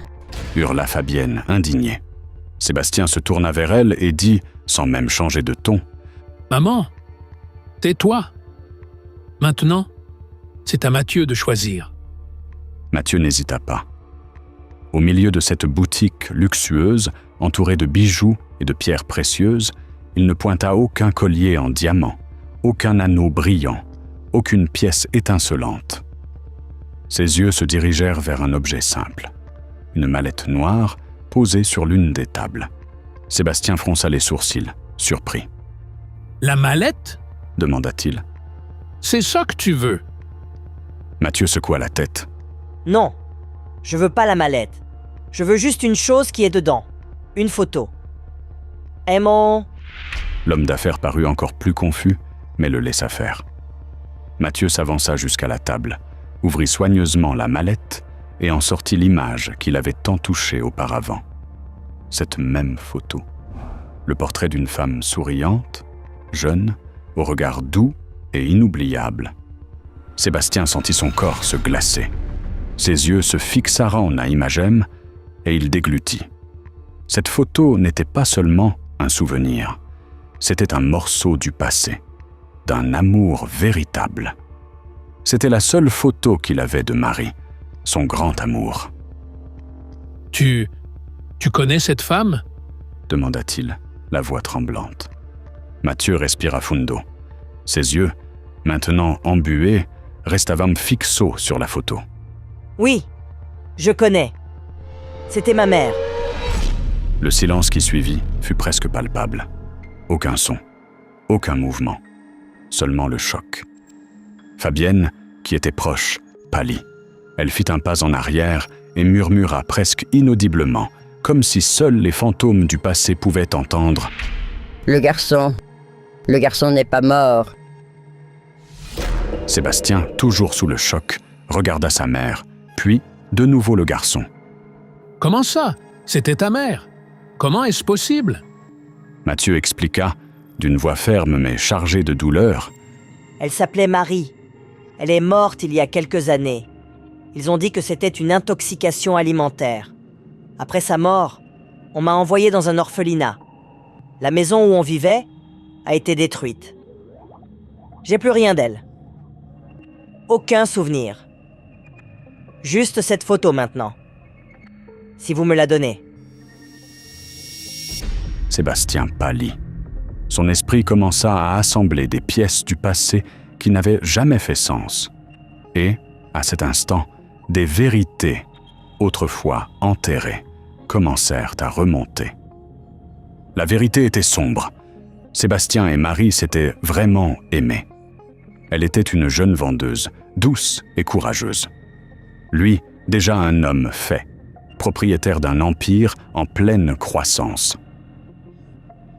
hurla Fabienne, indignée. Sébastien se tourna vers elle et dit, sans même changer de ton, « Maman, tais-toi. Maintenant, c'est à Mathieu de choisir. » Mathieu n'hésita pas. Au milieu de cette boutique luxueuse, entourée de bijoux et de pierres précieuses, il ne pointa aucun collier en diamant, aucun anneau brillant, aucune pièce étincelante. Ses yeux se dirigèrent vers un objet simple, une mallette noire posée sur l'une des tables. Sébastien fronça les sourcils, surpris. « La mallette ?» demanda-t-il. « C'est ça que tu veux ?» Mathieu secoua la tête. « Non, je veux pas la mallette. Je veux juste une chose qui est dedans. Une photo. Et mon... » L'homme d'affaires parut encore plus confus, mais le laissa faire. Mathieu s'avança jusqu'à la table, ouvrit soigneusement la mallette et en sortit l'image qu'il avait tant touchée auparavant. Cette même photo. Le portrait d'une femme souriante, jeune, au regard doux et inoubliable. Sébastien sentit son corps se glacer. Ses yeux se fixèrent à Imagem et il déglutit. Cette photo n'était pas seulement un souvenir, c'était un morceau du passé, d'un amour véritable. C'était la seule photo qu'il avait de Marie, son grand amour. « Tu connais cette femme ?» demanda-t-il, la voix tremblante. Mathieu respira fundo. Ses yeux, maintenant embués, restavam fixos sur la photo. « Oui, je connais. C'était ma mère. » Le silence qui suivit fut presque palpable. Aucun son, aucun mouvement, seulement le choc. Fabienne, qui était proche, pâlit. Elle fit un pas en arrière et murmura presque inaudiblement, comme si seuls les fantômes du passé pouvaient entendre. « Le garçon n'est pas mort. » Sébastien, toujours sous le choc, regarda sa mère, puis de nouveau le garçon. « Comment ça? C'était ta mère. Comment est-ce possible ?» Mathieu expliqua, d'une voix ferme mais chargée de douleur. « Elle s'appelait Marie. Elle est morte il y a quelques années. Ils ont dit que c'était une intoxication alimentaire. Après sa mort, on m'a envoyé dans un orphelinat. La maison où on vivait a été détruite. J'ai plus rien d'elle. Aucun souvenir. Juste cette photo maintenant. si vous me la donnez. Sébastien pâlit. Son esprit commença à assembler des pièces du passé qui n'avaient jamais fait sens. Et, à cet instant, des vérités, autrefois enterrées, commencèrent à remonter. La vérité était sombre. Sébastien et Marie s'étaient vraiment aimés. Elle était une jeune vendeuse, douce et courageuse. Lui, déjà un homme fait, propriétaire d'un empire en pleine croissance.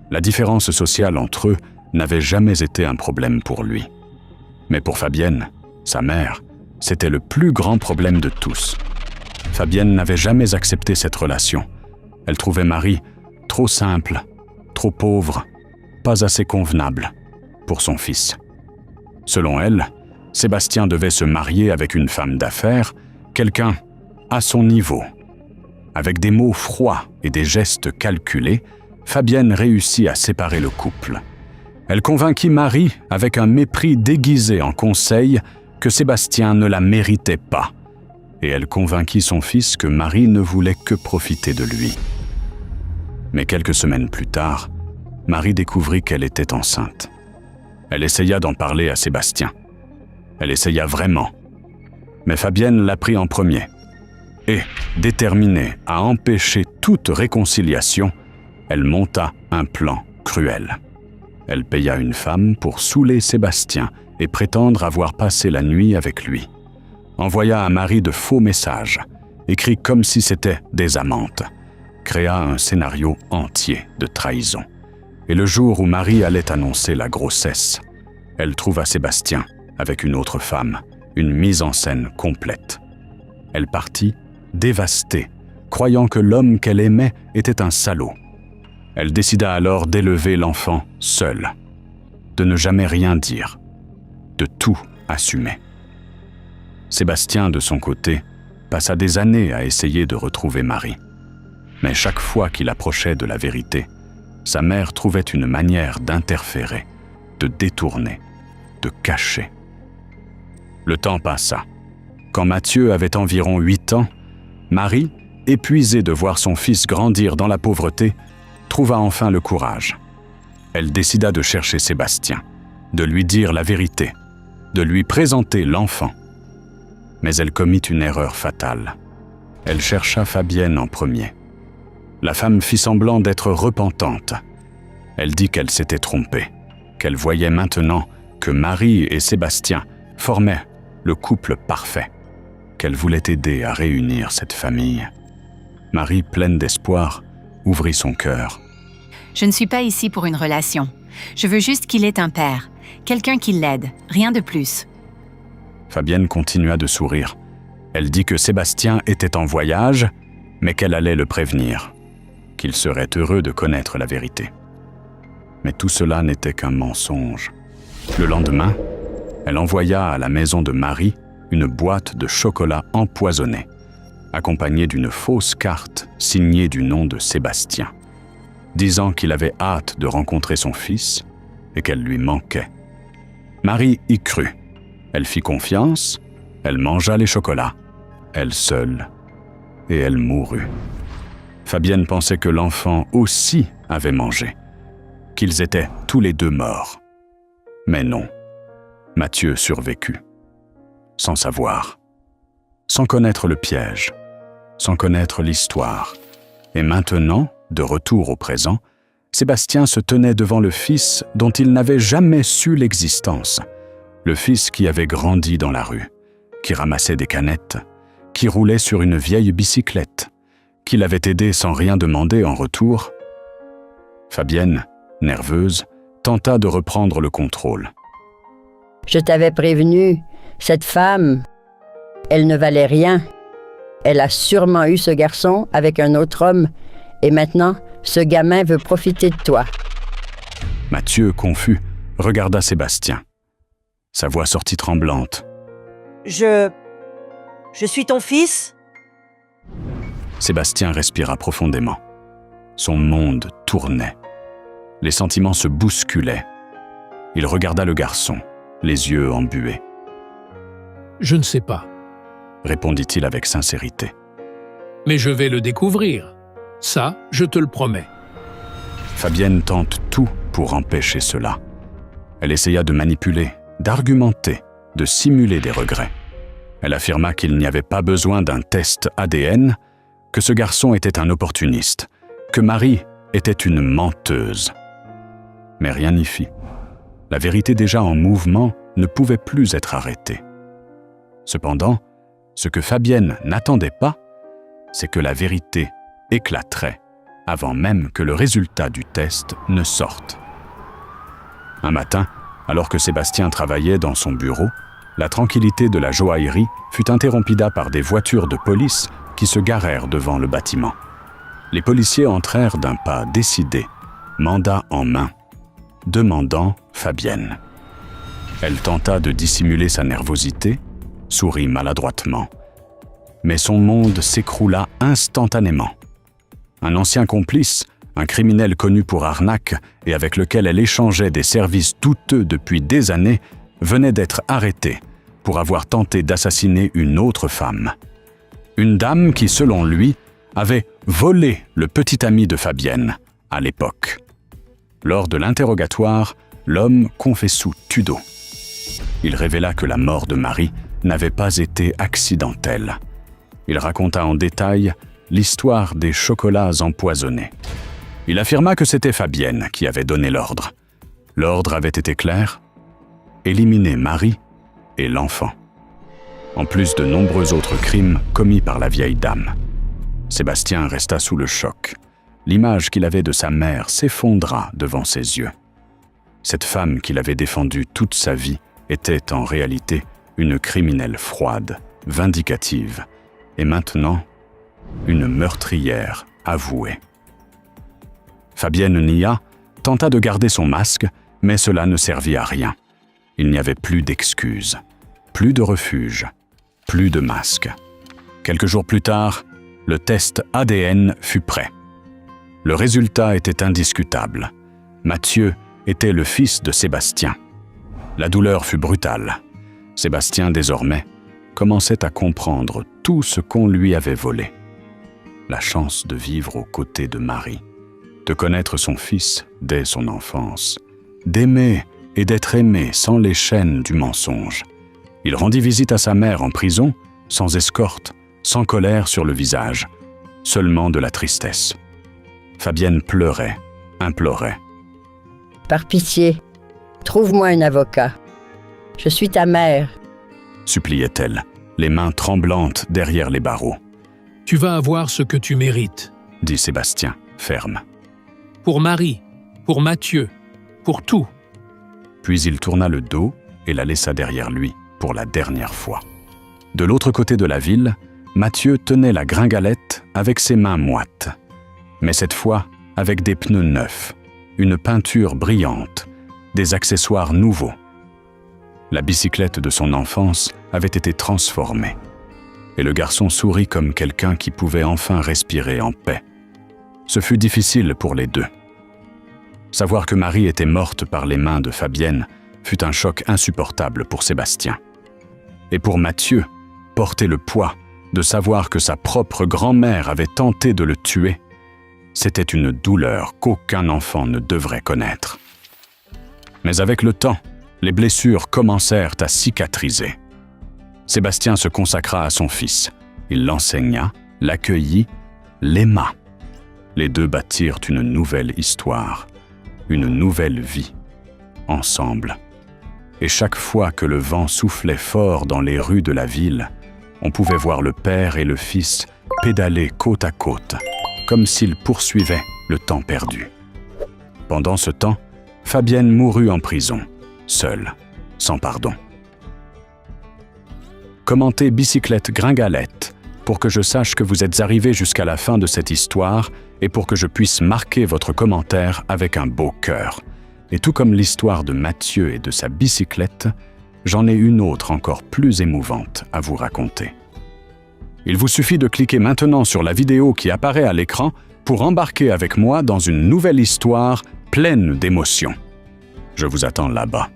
La différence sociale entre eux n'avait jamais été un problème pour lui. Mais pour Fabienne, sa mère, c'était le plus grand problème de tous. Fabienne n'avait jamais accepté cette relation. Elle trouvait Marie trop simple, trop pauvre, pas assez convenable pour son fils. Selon elle, Sébastien devait se marier avec une femme d'affaires, quelqu'un à son niveau. Avec des mots froids et des gestes calculés, Fabienne réussit à séparer le couple. Elle convainquit Marie, avec un mépris déguisé en conseil, que Sébastien ne la méritait pas. Et elle convainquit son fils que Marie ne voulait que profiter de lui. Mais quelques semaines plus tard, Marie découvrit qu'elle était enceinte. Elle essaya d'en parler à Sébastien. Elle essaya vraiment. Mais Fabienne l'a pris en premier. Et, déterminée à empêcher toute réconciliation, elle monta un plan cruel. Elle paya une femme pour saouler Sébastien et prétendre avoir passé la nuit avec lui. Envoya à Marie de faux messages, écrits comme si c'était des amantes. Créa un scénario entier de trahison. Et le jour où Marie allait annoncer la grossesse, elle trouva Sébastien avec une autre femme, une mise en scène complète. Elle partit dévastée, croyant que l'homme qu'elle aimait était un salaud. Elle décida alors d'élever l'enfant seule, de ne jamais rien dire, de tout assumer. Sébastien, de son côté, passa des années à essayer de retrouver Marie. Mais chaque fois qu'il approchait de la vérité, sa mère trouvait une manière d'interférer, de détourner, de cacher. Le temps passa. Quand Mathieu avait environ 8 ans, Marie, épuisée de voir son fils grandir dans la pauvreté, trouva enfin le courage. Elle décida de chercher Sébastien, de lui dire la vérité, de lui présenter l'enfant. Mais elle commit une erreur fatale. Elle chercha Fabienne en premier. La femme fit semblant d'être repentante. Elle dit qu'elle s'était trompée, qu'elle voyait maintenant que Marie et Sébastien formaient le couple parfait, qu'elle voulait aider à réunir cette famille. Marie, pleine d'espoir, ouvrit son cœur. Je ne suis pas ici pour une relation. Je veux juste qu'il ait un père, quelqu'un qui l'aide, rien de plus. Fabienne continua de sourire. Elle dit que Sébastien était en voyage, mais qu'elle allait le prévenir, qu'il serait heureux de connaître la vérité. Mais tout cela n'était qu'un mensonge. Le lendemain, elle envoya à la maison de Marie une boîte de chocolat empoisonné, accompagnée d'une fausse carte signée du nom de Sébastien, disant qu'il avait hâte de rencontrer son fils et qu'elle lui manquait. Marie y crut. Elle fit confiance, elle mangea les chocolats, elle seule, et elle mourut. Fabienne pensait que l'enfant aussi avait mangé, qu'ils étaient tous les deux morts. Mais non, Mathieu survécut, sans savoir, sans connaître le piège, sans connaître l'histoire. Et maintenant, de retour au présent, Sébastien se tenait devant le fils dont il n'avait jamais su l'existence, le fils qui avait grandi dans la rue, qui ramassait des canettes, qui roulait sur une vieille bicyclette, qui l'avait aidé sans rien demander en retour. Fabienne, nerveuse, tenta de reprendre le contrôle. Je t'avais prévenu, cette femme, elle ne valait rien. Elle a sûrement eu ce garçon avec un autre homme, et maintenant, ce gamin veut profiter de toi. Mathieu, confus, regarda Sébastien. Sa voix sortit tremblante. Je suis ton fils ? Sébastien respira profondément. Son monde tournait. Les sentiments se bousculaient. Il regarda le garçon, les yeux embués. Je ne sais pas. Répondit-il avec sincérité. Mais je vais le découvrir. Ça, je te le promets. Fabienne tente tout pour empêcher cela. Elle essaya de manipuler, d'argumenter, de simuler des regrets. Elle affirma qu'il n'y avait pas besoin d'un test ADN, que ce garçon était un opportuniste, que Marie était une menteuse. Mais rien n'y fit. La vérité déjà en mouvement ne pouvait plus être arrêtée. Cependant, ce que Fabienne n'attendait pas, c'est que la vérité éclaterait avant même que le résultat du test ne sorte. Un matin, alors que Sébastien travaillait dans son bureau, la tranquillité de la joaillerie fut interrompue par des voitures de police qui se garèrent devant le bâtiment. Les policiers entrèrent d'un pas décidé, mandat en main, demandant Fabienne. Elle tenta de dissimuler sa nervosité, sourit maladroitement. Mais son monde s'écroula instantanément. Un ancien complice, un criminel connu pour arnaque et avec lequel elle échangeait des services douteux depuis des années, venait d'être arrêté pour avoir tenté d'assassiner une autre femme. Une dame qui, selon lui, avait volé le petit ami de Fabienne à l'époque. Lors de l'interrogatoire, l'homme confessou tudo. Il révéla que la mort de Marie n'avait pas été accidentelle. Il raconta en détail l'histoire des chocolats empoisonnés. Il affirma que c'était Fabienne qui avait donné l'ordre. L'ordre avait été clair: éliminer Marie et l'enfant, en plus de nombreux autres crimes commis par la vieille dame. Sébastien resta sous le choc. L'image qu'il avait de sa mère s'effondra devant ses yeux. Cette femme qu'il avait défendue toute sa vie était en réalité une criminelle froide, vindicative, et maintenant, une meurtrière avouée. Fabienne nia, tenta de garder son masque, mais cela ne servit à rien. Il n'y avait plus d'excuses, plus de refuge, plus de masque. Quelques jours plus tard, le test ADN fut prêt. Le résultat était indiscutable. Mathieu était le fils de Sébastien. La douleur fut brutale. Sébastien, désormais, commençait à comprendre tout ce qu'on lui avait volé. La chance de vivre aux côtés de Marie, de connaître son fils dès son enfance, d'aimer et d'être aimé sans les chaînes du mensonge. Il rendit visite à sa mère en prison, sans escorte, sans colère sur le visage, seulement de la tristesse. Fabienne pleurait, implorait. « Par pitié, trouve-moi un avocat. Je suis ta mère. » suppliait-elle, les mains tremblantes derrière les barreaux. « Tu vas avoir ce que tu mérites, » dit Sébastien, ferme. « Pour Marie, pour Mathieu, pour tout. » Puis il tourna le dos et la laissa derrière lui pour la dernière fois. De l'autre côté de la ville, Mathieu tenait la gringalette avec ses mains moites. Mais cette fois, avec des pneus neufs, une peinture brillante, des accessoires nouveaux. La bicyclette de son enfance avait été transformée. Et le garçon sourit comme quelqu'un qui pouvait enfin respirer en paix. Ce fut difficile pour les deux. Savoir que Marie était morte par les mains de Fabienne fut un choc insupportable pour Sébastien. Et pour Mathieu, porter le poids de savoir que sa propre grand-mère avait tenté de le tuer, c'était une douleur qu'aucun enfant ne devrait connaître. Mais avec le temps, les blessures commencèrent à cicatriser. Sébastien se consacra à son fils. Il l'enseigna, l'accueillit, l'aima. Les deux bâtirent une nouvelle histoire, une nouvelle vie, ensemble. Et chaque fois que le vent soufflait fort dans les rues de la ville, on pouvait voir le père et le fils pédaler côte à côte, comme s'ils poursuivaient le temps perdu. Pendant ce temps, Fabienne mourut en prison, seule, sans pardon. Commentez Bicyclette Gringalette pour que je sache que vous êtes arrivé jusqu'à la fin de cette histoire et pour que je puisse marquer votre commentaire avec un beau cœur. Et tout comme l'histoire de Mathieu et de sa bicyclette, j'en ai une autre encore plus émouvante à vous raconter. Il vous suffit de cliquer maintenant sur la vidéo qui apparaît à l'écran pour embarquer avec moi dans une nouvelle histoire pleine d'émotions. Je vous attends là-bas.